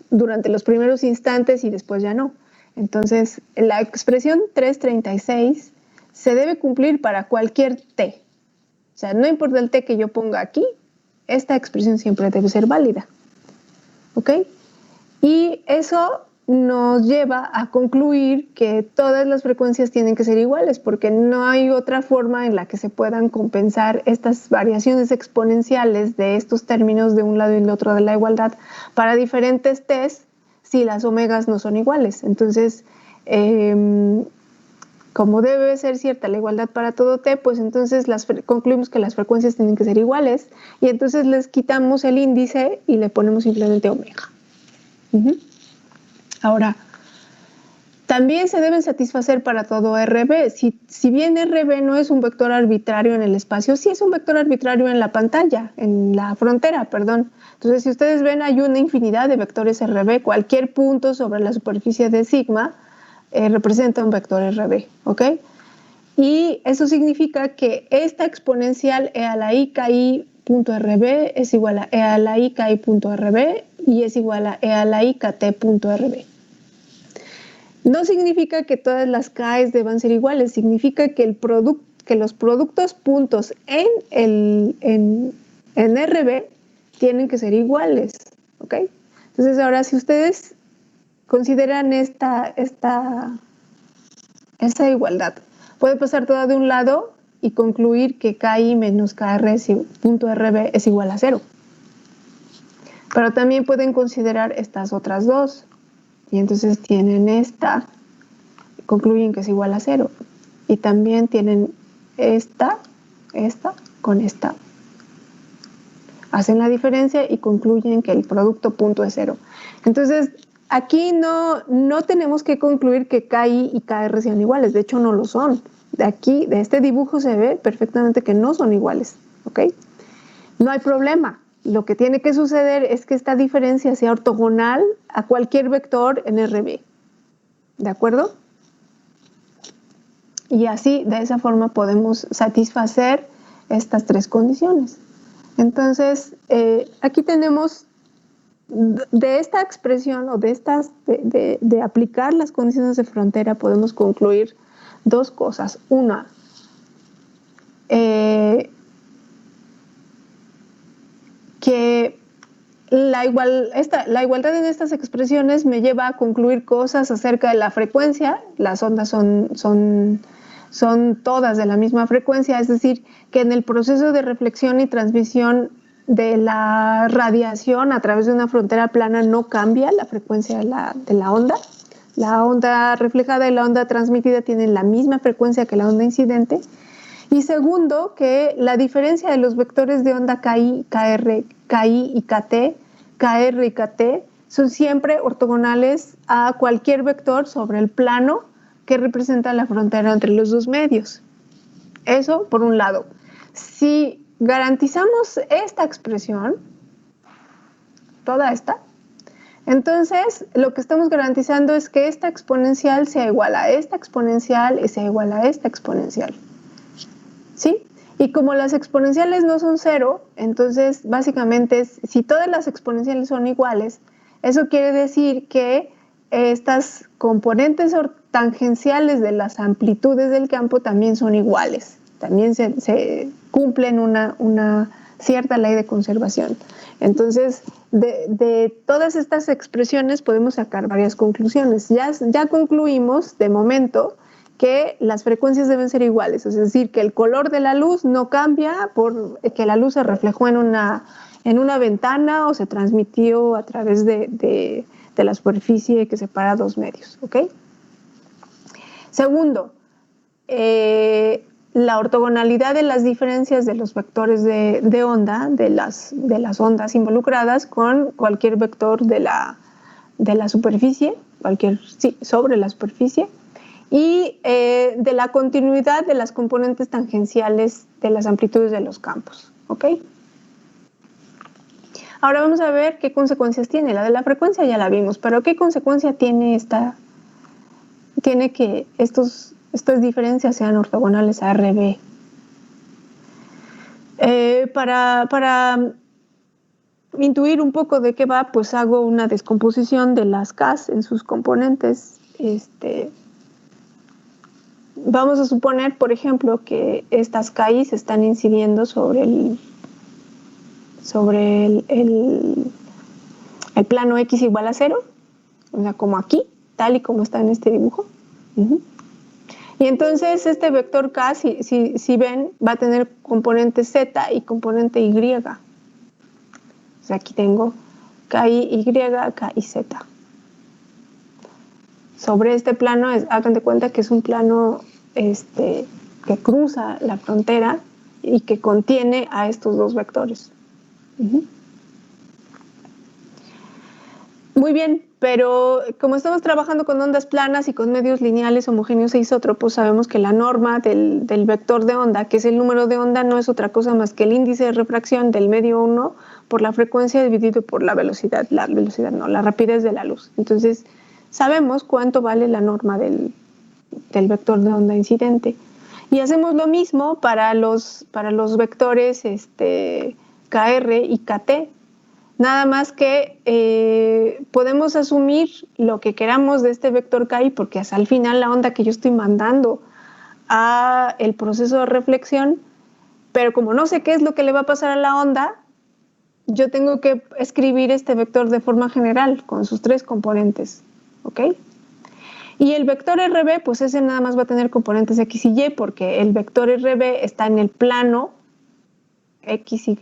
durante los primeros instantes y después ya no. Entonces, la expresión 336 se debe cumplir para cualquier t. O sea, no importa el t que yo ponga aquí, esta expresión siempre debe ser válida. ¿Ok? Y eso nos lleva a concluir que todas las frecuencias tienen que ser iguales, porque no hay otra forma en la que se puedan compensar estas variaciones exponenciales de estos términos de un lado y del otro de la igualdad para diferentes t's si las omegas no son iguales. Entonces, como debe ser cierta la igualdad para todo t, pues entonces concluimos que las frecuencias tienen que ser iguales y entonces les quitamos el índice y le ponemos simplemente omega. Ahora, también se deben satisfacer para todo RB. Si bien RB no es un vector arbitrario en el espacio, sí es un vector arbitrario en la pantalla, en la frontera, perdón. Entonces, si ustedes ven, hay una infinidad de vectores RB. Cualquier punto sobre la superficie de sigma representa un vector RB, ¿ok? Y eso significa que esta exponencial e a la i ki punto RB es igual a e a la i ki punto RB y es igual a e a la i kt punto RB. No significa que todas las k's deban ser iguales, significa que, que los productos puntos en RB tienen que ser iguales, ¿ok? Entonces ahora si ustedes consideran esta igualdad, puede pasar toda de un lado y concluir que KI menos KR punto RB es igual a 0. Pero también pueden considerar estas otras dos. Y entonces tienen esta, concluyen que es igual a 0. Y también tienen esta con esta. Hacen la diferencia y concluyen que el producto punto es 0. Entonces, aquí no tenemos que concluir que KI y KR sean iguales. De hecho, no lo son. De este dibujo se ve perfectamente que no son iguales. ¿Ok? No hay problema. Lo que tiene que suceder es que esta diferencia sea ortogonal a cualquier vector en RB. ¿De acuerdo? Y así, de esa forma, podemos satisfacer estas tres condiciones. Entonces, aquí tenemos de esta expresión o de aplicar las condiciones de frontera, podemos concluir dos cosas. Una, que la igualdad en estas expresiones me lleva a concluir cosas acerca de la frecuencia. Las ondas son todas de la misma frecuencia, es decir, que en el proceso de reflexión y transmisión de la radiación a través de una frontera plana no cambia la frecuencia de la onda. La onda reflejada y la onda transmitida tienen la misma frecuencia que la onda incidente. Y segundo, que la diferencia de los vectores de onda KI, KR, KI y KT, KR y KT, son siempre ortogonales a cualquier vector sobre el plano que representa la frontera entre los dos medios. Eso por un lado. Si garantizamos esta expresión, toda esta, entonces lo que estamos garantizando es que esta exponencial sea igual a esta exponencial y sea igual a esta exponencial. ¿Sí? Y como las exponenciales no son 0, entonces básicamente si todas las exponenciales son iguales, eso quiere decir que estas componentes tangenciales de las amplitudes del campo también son iguales. También se cumplen una cierta ley de conservación. Entonces, de todas estas expresiones podemos sacar varias conclusiones. Ya concluimos, de momento, que las frecuencias deben ser iguales, es decir, que el color de la luz no cambia porque la luz se reflejó en una ventana o se transmitió a través de la superficie que separa dos medios, ¿ok? Segundo, la ortogonalidad de las diferencias de los vectores de onda, de las ondas involucradas con cualquier vector de la superficie, sobre la superficie, y de la continuidad de las componentes tangenciales de las amplitudes de los campos, ¿ok? Ahora vamos a ver qué consecuencias tiene. La de la frecuencia ya la vimos, pero ¿qué consecuencia tiene tiene que estas diferencias sean ortogonales a RB? Para intuir un poco de qué va, pues hago una descomposición de las K's en sus componentes. Vamos a suponer, por ejemplo, que estas KI's están incidiendo sobre el plano X igual a 0, o sea, como aquí, tal y como está en este dibujo. Y entonces este vector K, si ven, va a tener componente Z y componente Y. O sea, aquí tengo KI, Y, KI, Z. sobre este plano, hagan de cuenta que es un plano que cruza la frontera y que contiene a estos dos vectores. Muy bien, pero como estamos trabajando con ondas planas y con medios lineales homogéneos e isótropos, sabemos que la norma del vector de onda, que es el número de onda, no es otra cosa más que el índice de refracción del medio 1 por la frecuencia dividido por la rapidez de la luz. Entonces, sabemos cuánto vale la norma del vector de onda incidente. Y hacemos lo mismo para los vectores KR y KT. Nada más que podemos asumir lo que queramos de este vector KI, porque hasta al final la onda que yo estoy mandando a el proceso de reflexión, pero como no sé qué es lo que le va a pasar a la onda, yo tengo que escribir este vector de forma general con sus tres componentes, ¿ok? Y el vector RB, pues ese nada más va a tener componentes X y Y, porque el vector RB está en el plano XY.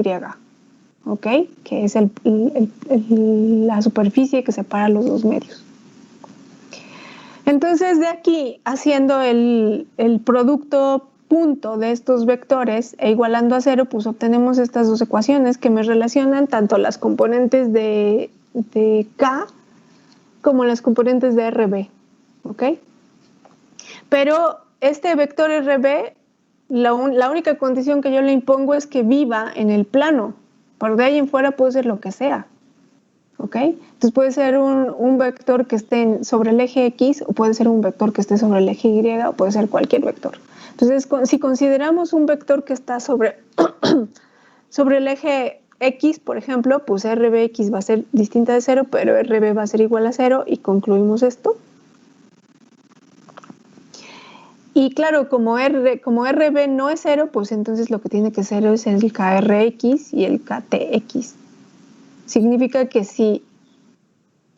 ¿Ok? Que es la superficie que separa los dos medios. Entonces, de aquí, haciendo el producto punto de estos vectores e igualando a 0, pues obtenemos estas dos ecuaciones que me relacionan tanto las componentes de K como las componentes de RB. ¿Ok? Pero este vector RB, la única condición que yo le impongo es que viva en el plano. Por de ahí en fuera puede ser lo que sea, ¿ok? Entonces puede ser un vector que esté sobre el eje X, o puede ser un vector que esté sobre el eje Y, o puede ser cualquier vector. Entonces, si consideramos un vector que está sobre el eje X, por ejemplo, pues RBX va a ser distinta de 0, pero RB va a ser igual a 0, y concluimos esto. Y claro, como RB no es 0, pues entonces lo que tiene que ser es el KRX y el KTX. Significa que si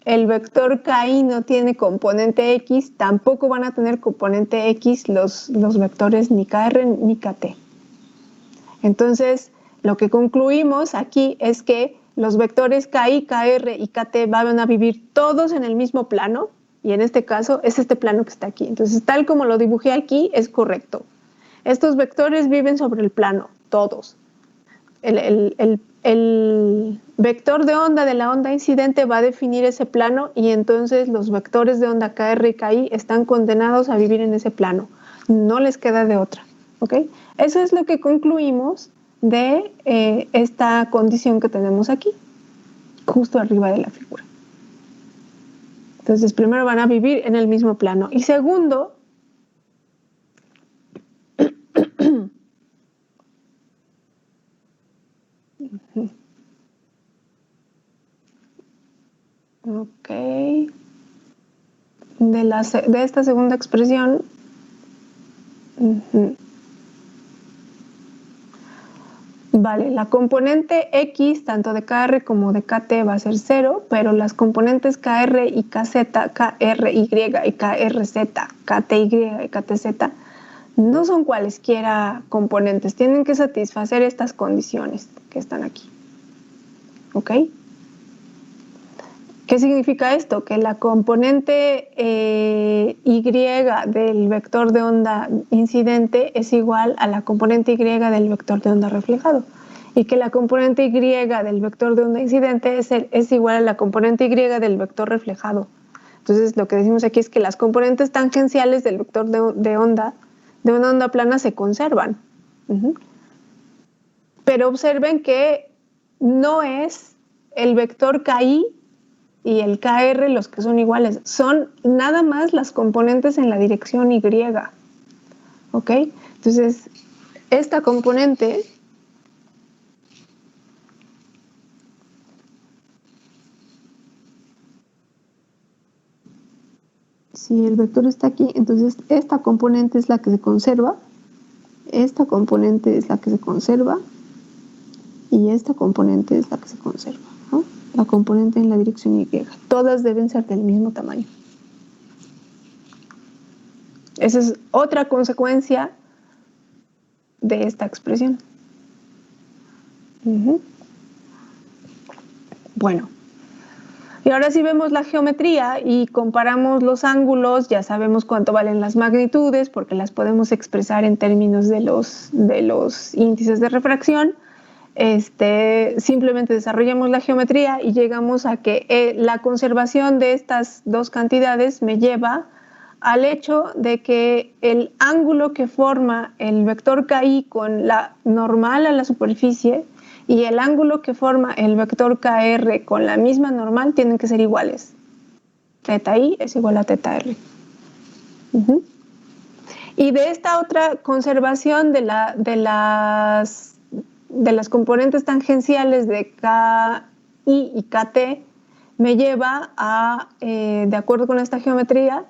el vector KI no tiene componente X, tampoco van a tener componente X los vectores ni KR ni KT. Entonces, lo que concluimos aquí es que los vectores KI, KR y KT van a vivir todos en el mismo plano, y en este caso es este plano que está aquí. Entonces, tal como lo dibujé aquí, es correcto. Estos vectores viven sobre el plano, todos. El vector de onda de la onda incidente va a definir ese plano, y entonces los vectores de onda KR y KI están condenados a vivir en ese plano. No les queda de otra. ¿Ok? Eso es lo que concluimos de esta condición que tenemos aquí, justo arriba de la figura. Entonces, primero van a vivir en el mismo plano. Y segundo, ok, de esta segunda expresión, vale, la componente X, tanto de KR como de KT, va a ser 0, pero las componentes KR y KZ, KRY y KRZ, KTY y KTZ, no son cualesquiera componentes, tienen que satisfacer estas condiciones que están aquí. ¿Ok? ¿Qué significa esto? Que la componente Y del vector de onda incidente es igual a la componente Y del vector de onda reflejado, y que la componente Y del vector de onda incidente es igual a la componente Y del vector reflejado. Entonces, lo que decimos aquí es que las componentes tangenciales del vector de una onda plana se conservan. Pero observen que no es el vector KI y el KR los que son iguales, son nada más las componentes en la dirección Y. ¿Ok? Entonces, esta componente si el vector está aquí, entonces esta componente es la que se conserva, esta componente es la que se conserva, y esta componente es la que se conserva, ¿no? La componente en la dirección Y. Todas deben ser del mismo tamaño. Esa es otra consecuencia de esta expresión. Bueno, Y ahora si vemos la geometría y comparamos los ángulos, ya sabemos cuánto valen las magnitudes porque las podemos expresar en términos de los índices de refracción. Simplemente desarrollamos la geometría y llegamos a que la conservación de estas dos cantidades me lleva al hecho de que el ángulo que forma el vector KI con la normal a la superficie y el ángulo que forma el vector KR con la misma normal tienen que ser iguales. Teta I es igual a teta R. Y de esta otra conservación de las componentes tangenciales de KI y KT me lleva a, de acuerdo con esta geometría,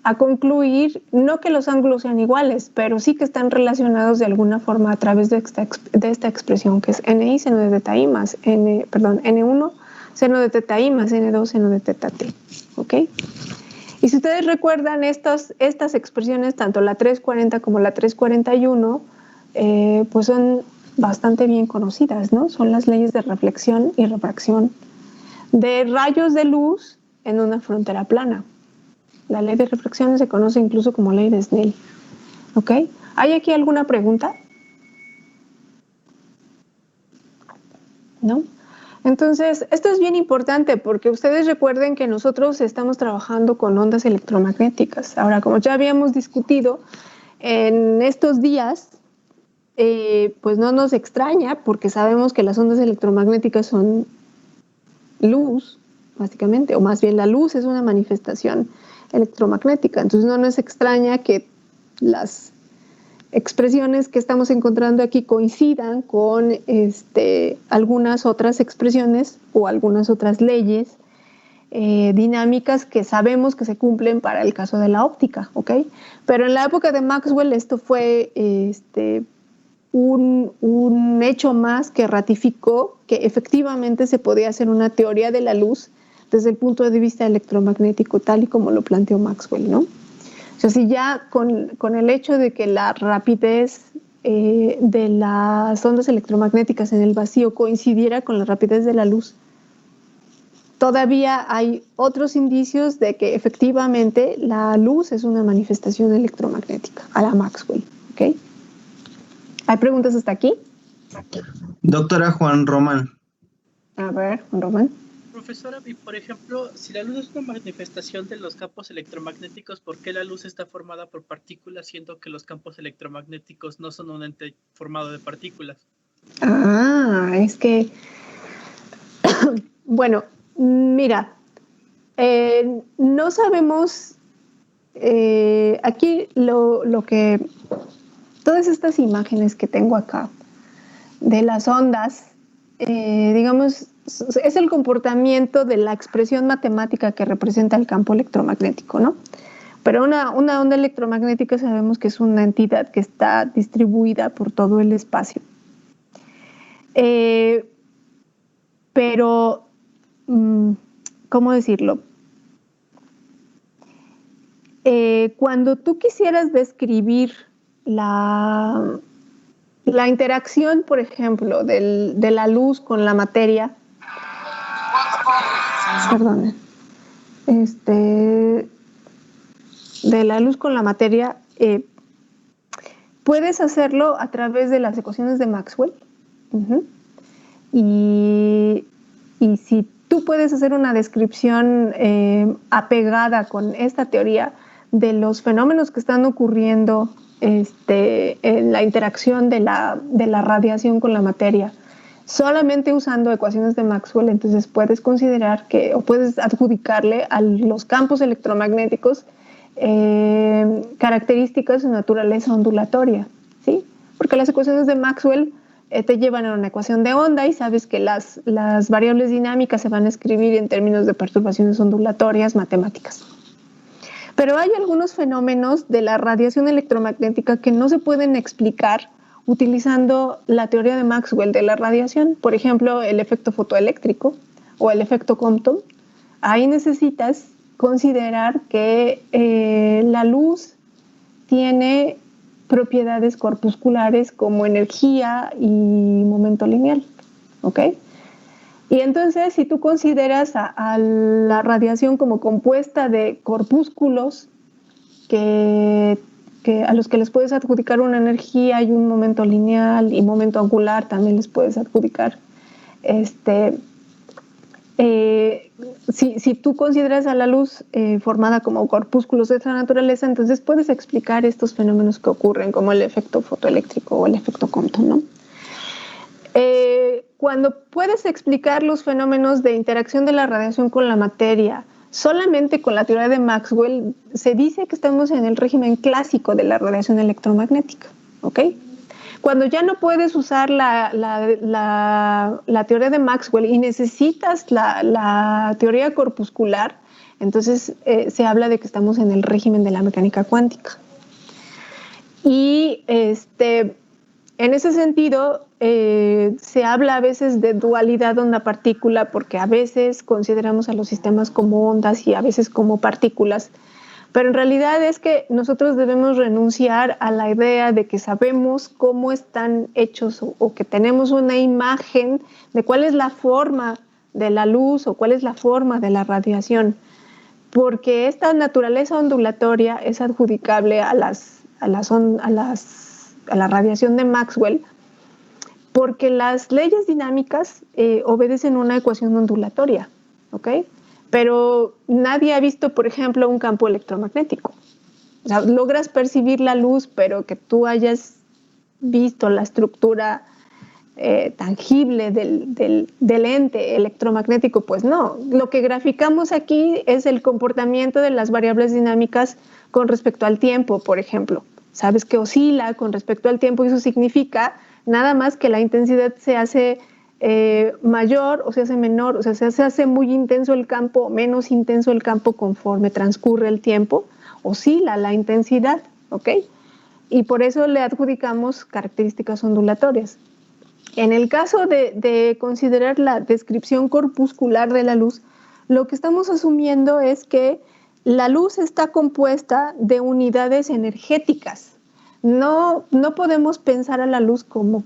a concluir no que los ángulos sean iguales, pero sí que están relacionados de alguna forma a través de esta expresión que es NI seno de teta I más N1 seno de teta I más N2 seno de teta T. ¿Ok? Y si ustedes recuerdan estas expresiones, tanto la 340 como la 341, pues son bastante bien conocidas, ¿no? Son las leyes de reflexión y refracción de rayos de luz en una frontera plana. La ley de refracción se conoce incluso como ley de Snell. ¿Ok? ¿Hay aquí alguna pregunta? ¿No? Entonces, esto es bien importante porque ustedes recuerden que nosotros estamos trabajando con ondas electromagnéticas. Ahora, como ya habíamos discutido, en estos días, pues no nos extraña porque sabemos que las ondas electromagnéticas son luz, básicamente, o más bien la luz es una manifestación electromagnética. Entonces no nos extraña que las expresiones que estamos encontrando aquí coincidan con algunas otras expresiones o algunas otras leyes dinámicas que sabemos que se cumplen para el caso de la óptica, ¿ok? Pero en la época de Maxwell esto fue un hecho más que ratificó que efectivamente se podía hacer una teoría de la luz desde el punto de vista electromagnético, tal y como lo planteó Maxwell, ¿no? O sea, si ya con el hecho de que la rapidez de las ondas electromagnéticas en el vacío coincidiera con la rapidez de la luz, todavía hay otros indicios de que efectivamente la luz es una manifestación electromagnética, a la Maxwell, ¿ok? ¿Hay preguntas hasta aquí? Doctora Juan Román. A ver, Juan Román. Profesora, y por ejemplo, si la luz es una manifestación de los campos electromagnéticos, ¿por qué la luz está formada por partículas, siendo que los campos electromagnéticos no son un ente formado de partículas? Es que, bueno, mira, no sabemos, aquí lo que, todas estas imágenes que tengo acá de las ondas, digamos, es el comportamiento de la expresión matemática que representa el campo electromagnético, ¿no? Pero una onda electromagnética sabemos que es una entidad que está distribuida por todo el espacio. Pero, ¿cómo decirlo? Cuando tú quisieras describir la interacción, por ejemplo, de la luz con la materia, perdón, de la luz con la materia, puedes hacerlo a través de las ecuaciones de Maxwell. Y si tú puedes hacer una descripción apegada con esta teoría de los fenómenos que están ocurriendo en la interacción de la radiación con la materia, solamente usando ecuaciones de Maxwell, entonces puedes considerar que, o puedes adjudicarle a los campos electromagnéticos características de naturaleza ondulatoria, ¿sí? Porque las ecuaciones de Maxwell te llevan a una ecuación de onda y sabes que las variables dinámicas se van a escribir en términos de perturbaciones ondulatorias matemáticas. Pero hay algunos fenómenos de la radiación electromagnética que no se pueden explicar utilizando la teoría de Maxwell de la radiación. Por ejemplo, el efecto fotoeléctrico o el efecto Compton. Ahí necesitas considerar que la luz tiene propiedades corpusculares como energía y momento lineal, ¿ok? Y entonces, si tú consideras a la radiación como compuesta de corpúsculos que a los que les puedes adjudicar una energía y un momento lineal y momento angular también les puedes adjudicar. Si tú consideras a la luz formada como corpúsculos de esta naturaleza, entonces puedes explicar estos fenómenos que ocurren, como el efecto fotoeléctrico o el efecto Compton, ¿no? Cuando puedes explicar los fenómenos de interacción de la radiación con la materia solamente con la teoría de Maxwell, se dice que estamos en el régimen clásico de la radiación electromagnética, ¿ok? Cuando ya no puedes usar la teoría de Maxwell y necesitas la teoría corpuscular, entonces se habla de que estamos en el régimen de la mecánica cuántica. Y en ese sentido, se habla a veces de dualidad onda-partícula porque a veces consideramos a los sistemas como ondas y a veces como partículas, pero en realidad es que nosotros debemos renunciar a la idea de que sabemos cómo están hechos o que tenemos una imagen de cuál es la forma de la luz o cuál es la forma de la radiación, porque esta naturaleza ondulatoria es adjudicable a la radiación de Maxwell, porque las leyes dinámicas obedecen una ecuación ondulatoria, ¿ok? Pero nadie ha visto, por ejemplo, un campo electromagnético. O sea, logras percibir la luz, pero que tú hayas visto la estructura tangible del ente electromagnético, pues no. Lo que graficamos aquí es el comportamiento de las variables dinámicas con respecto al tiempo, por ejemplo. Sabes que oscila con respecto al tiempo y eso significa nada más que la intensidad se hace mayor o se hace menor, o sea, se hace muy intenso el campo, menos intenso el campo conforme transcurre el tiempo, oscila la intensidad, ¿ok? Y por eso le adjudicamos características ondulatorias. En el caso de considerar la descripción corpuscular de la luz, lo que estamos asumiendo es que la luz está compuesta de unidades energéticas. No podemos pensar a la luz como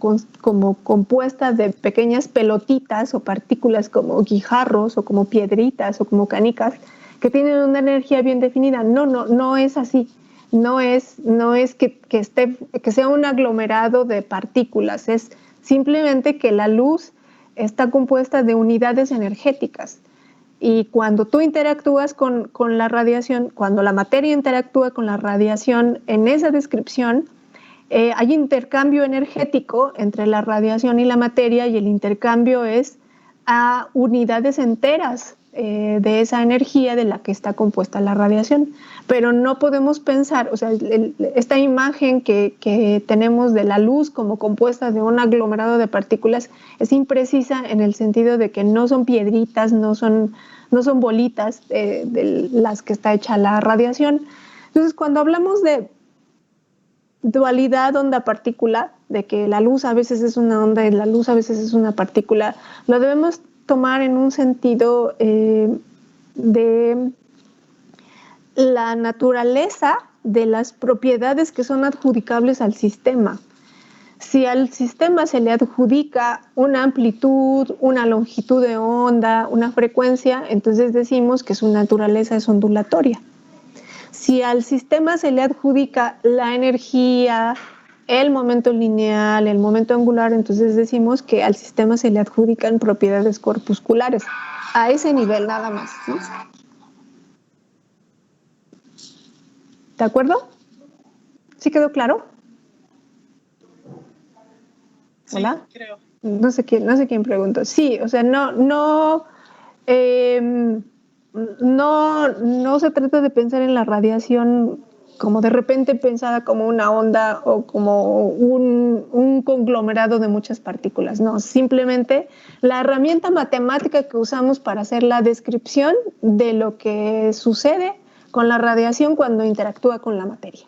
compuesta de pequeñas pelotitas o partículas como guijarros o como piedritas o como canicas que tienen una energía bien definida. No es así. No es que sea un aglomerado de partículas. Es simplemente que la luz está compuesta de unidades energéticas. Y cuando tú interactúas con la radiación, cuando la materia interactúa con la radiación, en esa descripción hay intercambio energético entre la radiación y la materia y el intercambio es a unidades enteras de esa energía de la que está compuesta la radiación. Pero no podemos pensar, o sea, esta imagen que tenemos de la luz como compuesta de un aglomerado de partículas es imprecisa en el sentido de que no son piedritas, no son bolitas de las que está hecha la radiación. Entonces, cuando hablamos de dualidad onda-partícula, de que la luz a veces es una onda y la luz a veces es una partícula, lo debemos tomar en un sentido de la naturaleza de las propiedades que son adjudicables al sistema. Si al sistema se le adjudica una amplitud, una longitud de onda, una frecuencia, entonces decimos que su naturaleza es ondulatoria. Si al sistema se le adjudica la energía, el momento lineal, el momento angular, entonces decimos que al sistema se le adjudican propiedades corpusculares. A ese nivel nada más, ¿no? ¿De acuerdo? ¿Sí quedó claro? Sí, ¿Hola? creo. No sé quién preguntó. Sí, o sea, no se trata de pensar en la radiación como de repente pensada como una onda o como un conglomerado de muchas partículas. No, simplemente la herramienta matemática que usamos para hacer la descripción de lo que sucede con la radiación cuando interactúa con la materia.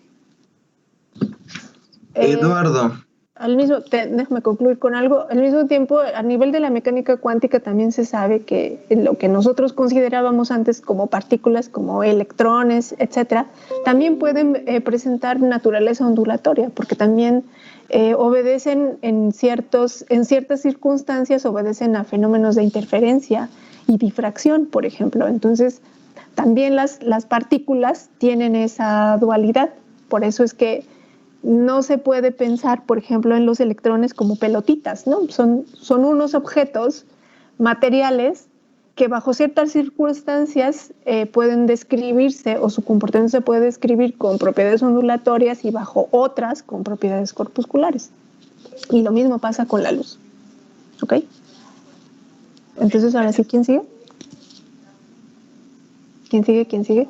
Eduardo, déjame concluir con algo. Al mismo tiempo, a nivel de la mecánica cuántica también se sabe que lo que nosotros considerábamos antes como partículas, como electrones, etcétera, también pueden presentar naturaleza ondulatoria, porque también obedecen en ciertas circunstancias, obedecen a fenómenos de interferencia y difracción, por ejemplo. Entonces, también las partículas tienen esa dualidad. Por eso es que no se puede pensar, por ejemplo, en los electrones como pelotitas, ¿no? Son unos objetos materiales que bajo ciertas circunstancias pueden describirse, o su comportamiento se puede describir con propiedades ondulatorias y bajo otras con propiedades corpusculares. Y lo mismo pasa con la luz. ¿Ok? Entonces, ahora sí, ¿quién sigue? ¿Quién sigue?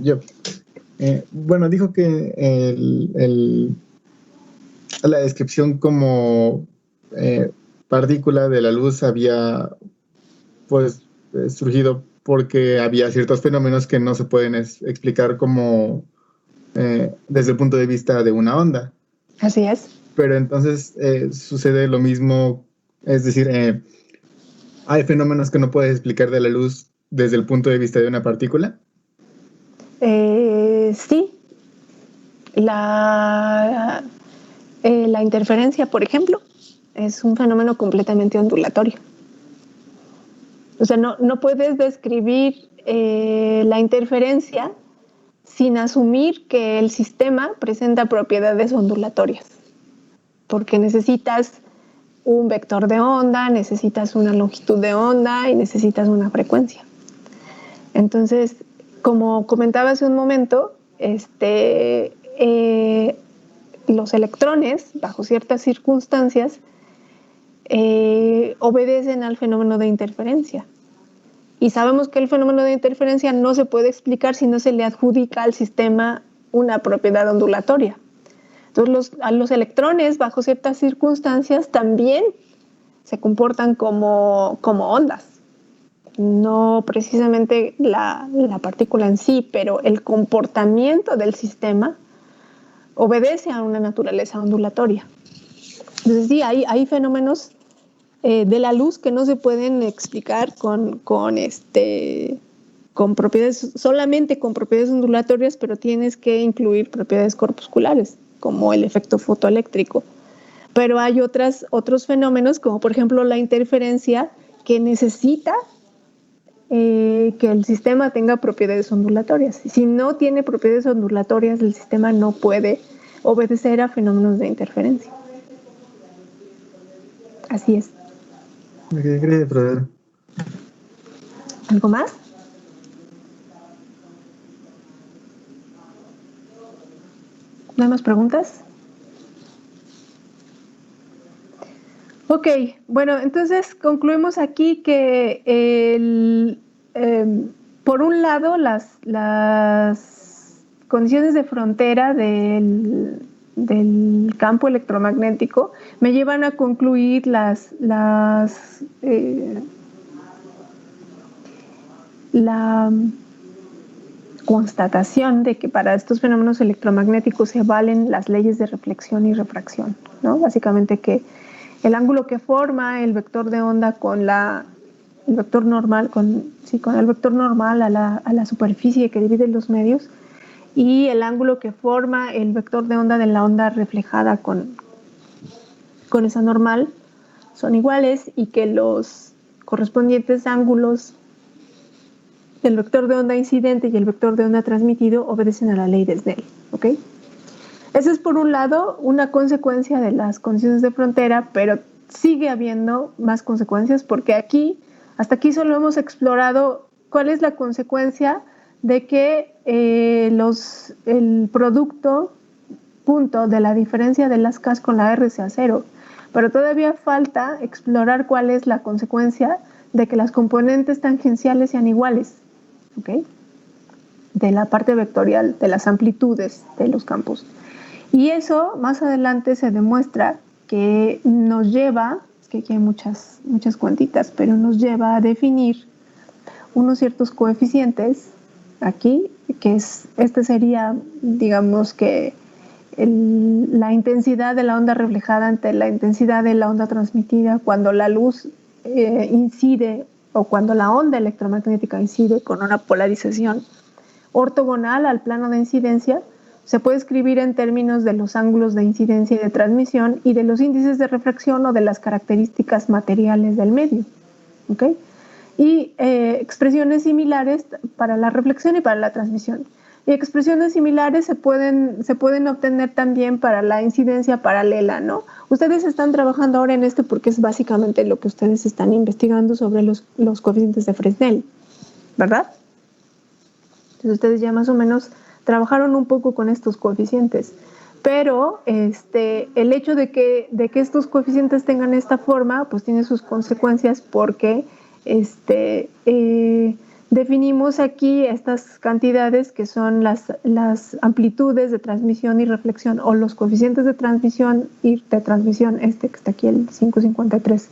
Yo. Bueno, dijo que la descripción como partícula de la luz había pues surgido porque había ciertos fenómenos que no se pueden explicar como desde el punto de vista de una onda. Así es. Pero entonces sucede lo mismo, es decir, hay fenómenos que no puedes explicar de la luz desde el punto de vista de una partícula. Sí. La interferencia, por ejemplo, es un fenómeno completamente ondulatorio. O sea, no puedes describir la interferencia sin asumir que el sistema presenta propiedades ondulatorias, porque necesitas un vector de onda, necesitas una longitud de onda y necesitas una frecuencia. Entonces, como comentaba hace un momento, los electrones, bajo ciertas circunstancias, obedecen al fenómeno de interferencia. Y sabemos que el fenómeno de interferencia no se puede explicar si no se le adjudica al sistema una propiedad ondulatoria. Entonces, los electrones, bajo ciertas circunstancias, también se comportan como ondas. No precisamente la partícula en sí, pero el comportamiento del sistema obedece a una naturaleza ondulatoria. Entonces sí, hay fenómenos de la luz que no se pueden explicar con propiedades, solamente con propiedades ondulatorias, pero tienes que incluir propiedades corpusculares, como el efecto fotoeléctrico. Pero hay otros fenómenos, como por ejemplo la interferencia, que necesita que el sistema tenga propiedades ondulatorias. Si no tiene propiedades ondulatorias, el sistema no puede obedecer a fenómenos de interferencia. Así es. Gracias, profesor. ¿Algo más? ¿No hay más preguntas? Ok, bueno, entonces concluimos aquí que por un lado las condiciones de frontera del campo electromagnético me llevan a concluir la constatación de que para estos fenómenos electromagnéticos se valen las leyes de reflexión y refracción, ¿no? Básicamente que el ángulo que forma el vector de onda con el vector normal a la superficie que divide los medios, y el ángulo que forma el vector de onda de la onda reflejada con esa normal son iguales, y que los correspondientes ángulos del vector de onda incidente y el vector de onda transmitido obedecen a la ley de Snell. ¿Ok? Esa es por un lado una consecuencia de las condiciones de frontera, pero sigue habiendo más consecuencias, porque hasta aquí solo hemos explorado cuál es la consecuencia de que el producto punto de la diferencia de las K con la R sea 0, pero todavía falta explorar cuál es la consecuencia de que las componentes tangenciales sean iguales, ¿ok? De la parte vectorial, de las amplitudes de los campos. Y eso más adelante se demuestra que nos lleva, es que aquí hay muchas cuentitas, pero nos lleva a definir unos ciertos coeficientes aquí, que este sería, digamos que la intensidad de la onda reflejada ante la intensidad de la onda transmitida cuando la luz incide o cuando la onda electromagnética incide con una polarización ortogonal al plano de incidencia, se puede escribir en términos de los ángulos de incidencia y de transmisión y de los índices de refracción o de las características materiales del medio. ¿Okay? Y expresiones similares para la reflexión y para la transmisión. Y expresiones similares se pueden obtener también para la incidencia paralela, ¿no? Ustedes están trabajando ahora en esto porque es básicamente lo que ustedes están investigando sobre los coeficientes de Fresnel, ¿verdad? Entonces ustedes ya más o menos trabajaron un poco con estos coeficientes. Pero el hecho de que estos coeficientes tengan esta forma, pues tiene sus consecuencias porque definimos aquí estas cantidades que son las amplitudes de transmisión y reflexión o los coeficientes de transmisión y de transmisión, que está aquí el 553,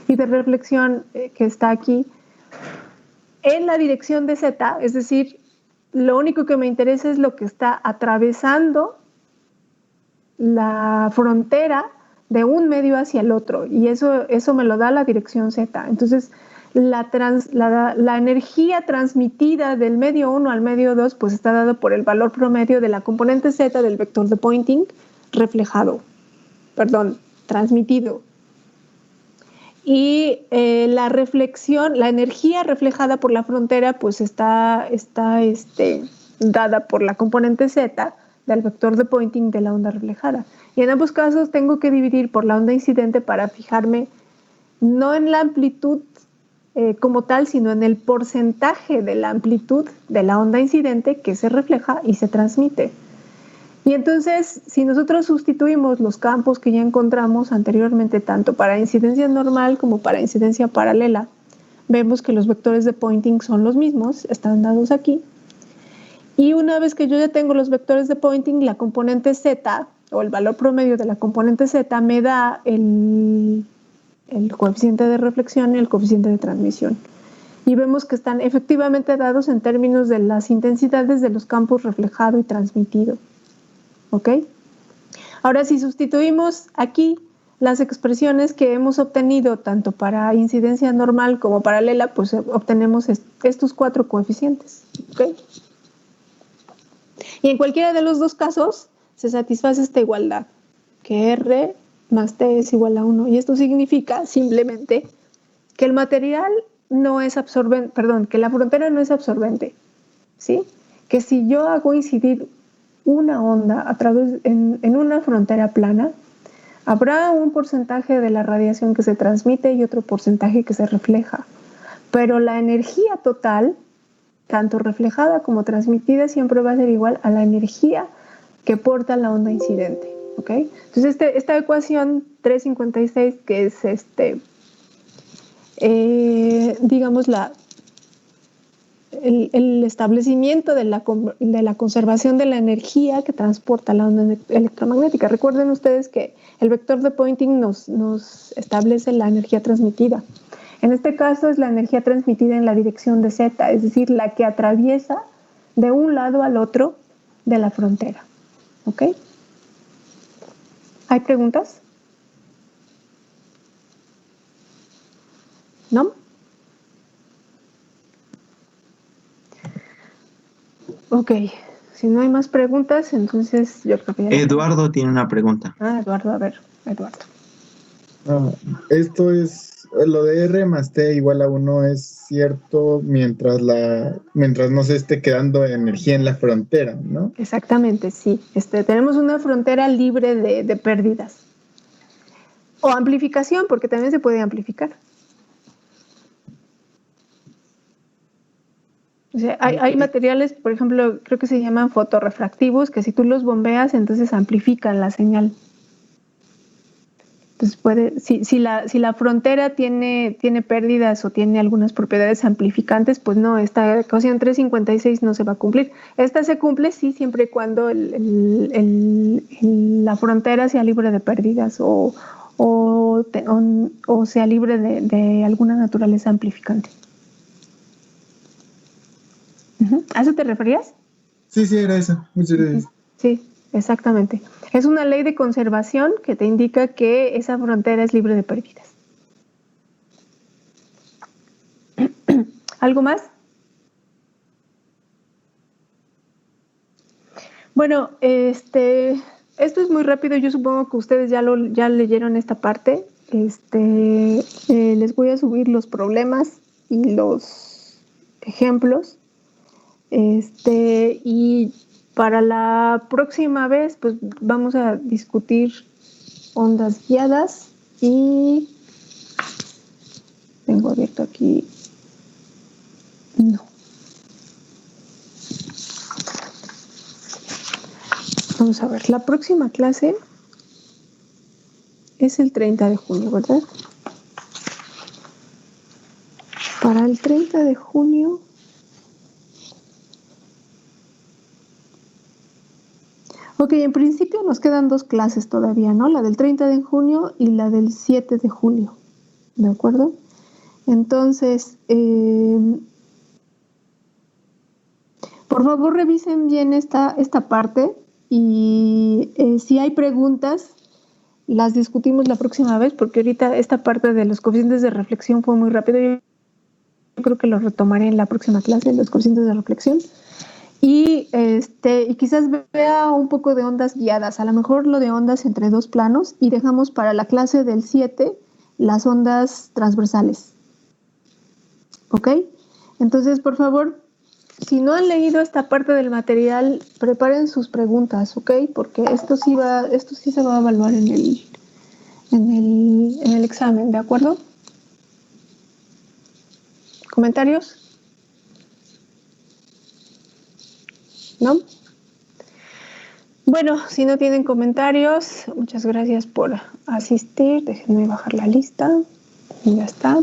y de reflexión que está aquí en la dirección de Z, es decir, lo único que me interesa es lo que está atravesando la frontera de un medio hacia el otro y eso me lo da la dirección Z. Entonces, la energía transmitida del medio 1 al medio 2 pues está dado por el valor promedio de la componente Z del vector de Poynting transmitido. Y la reflexión, la energía reflejada por la frontera pues está dada por la componente Z del vector de Poynting de la onda reflejada. Y en ambos casos tengo que dividir por la onda incidente para fijarme no en la amplitud como tal, sino en el porcentaje de la amplitud de la onda incidente que se refleja y se transmite. Y entonces, si nosotros sustituimos los campos que ya encontramos anteriormente, tanto para incidencia normal como para incidencia paralela, vemos que los vectores de Poynting son los mismos, están dados aquí. Y una vez que yo ya tengo los vectores de Poynting, la componente Z, o el valor promedio de la componente Z, me da el coeficiente de reflexión y el coeficiente de transmisión. Y vemos que están efectivamente dados en términos de las intensidades de los campos reflejado y transmitido. ¿Ok? Ahora, si sustituimos aquí las expresiones que hemos obtenido tanto para incidencia normal como paralela, pues obtenemos estos 4 coeficientes. ¿Ok? Y en cualquiera de los dos casos se satisface esta igualdad, que R más T es igual a 1. Y esto significa simplemente que el material no es absorbente, que la frontera no es absorbente, ¿sí? Que si yo hago incidir una onda en una frontera plana, habrá un porcentaje de la radiación que se transmite y otro porcentaje que se refleja. Pero la energía total, tanto reflejada como transmitida, siempre va a ser igual a la energía que porta la onda incidente. ¿Okay? Entonces, esta ecuación 356, que es digamos el establecimiento de la conservación de la energía que transporta la onda electromagnética. Recuerden ustedes que el vector de Poynting nos establece la energía transmitida. En este caso es la energía transmitida en la dirección de Z, es decir, la que atraviesa de un lado al otro de la frontera. ¿Ok? ¿Hay preguntas? ¿No? Ok, si no hay más preguntas, entonces yo creo que ya... Eduardo tiene una pregunta. Eduardo, a ver, Eduardo. Esto es, lo de R más T igual a 1 es cierto mientras no se esté quedando energía en la frontera, ¿no? Exactamente, sí. Tenemos una frontera libre de pérdidas. O amplificación, porque también se puede amplificar. O sea, hay materiales, por ejemplo, creo que se llaman fotorrefractivos, que si tú los bombeas, entonces amplifican la señal. Entonces si la frontera tiene pérdidas o tiene algunas propiedades amplificantes, pues no, esta ecuación 356 no se va a cumplir. Esta se cumple sí siempre y cuando la frontera sea libre de pérdidas o sea libre de alguna naturaleza amplificante. ¿A eso te referías? Sí, era eso. Muchas gracias. Sí. exactamente. Es una ley de conservación que te indica que esa frontera es libre de pérdidas. ¿Algo más? Bueno, esto es muy rápido. Yo supongo que ustedes ya leyeron esta parte. Les voy a subir los problemas y los ejemplos. Y para la próxima vez, pues vamos a discutir ondas guiadas y tengo abierto aquí. No. Vamos a ver, la próxima clase es el 30 de junio, ¿verdad? Para el 30 de junio... Ok, en principio nos quedan 2 clases todavía, ¿no? La del 30 de junio y la del 7 de julio, ¿de acuerdo? Entonces, por favor revisen bien esta parte y si hay preguntas, las discutimos la próxima vez, porque ahorita esta parte de los coeficientes de reflexión fue muy rápido. Yo creo que lo retomaré en la próxima clase, los coeficientes de reflexión. Y quizás vea un poco de ondas guiadas, a lo mejor lo de ondas entre 2 planos, y dejamos para la clase del 7 las ondas transversales. ¿Ok? Entonces, por favor, si no han leído esta parte del material, preparen sus preguntas, ¿ok? Porque esto sí se va a evaluar en el examen, ¿de acuerdo? ¿Comentarios? ¿No? Bueno, si no tienen comentarios, muchas gracias por asistir. Déjenme bajar la lista. Y ya está.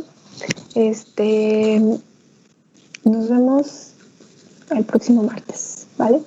Nos vemos el próximo martes, ¿vale?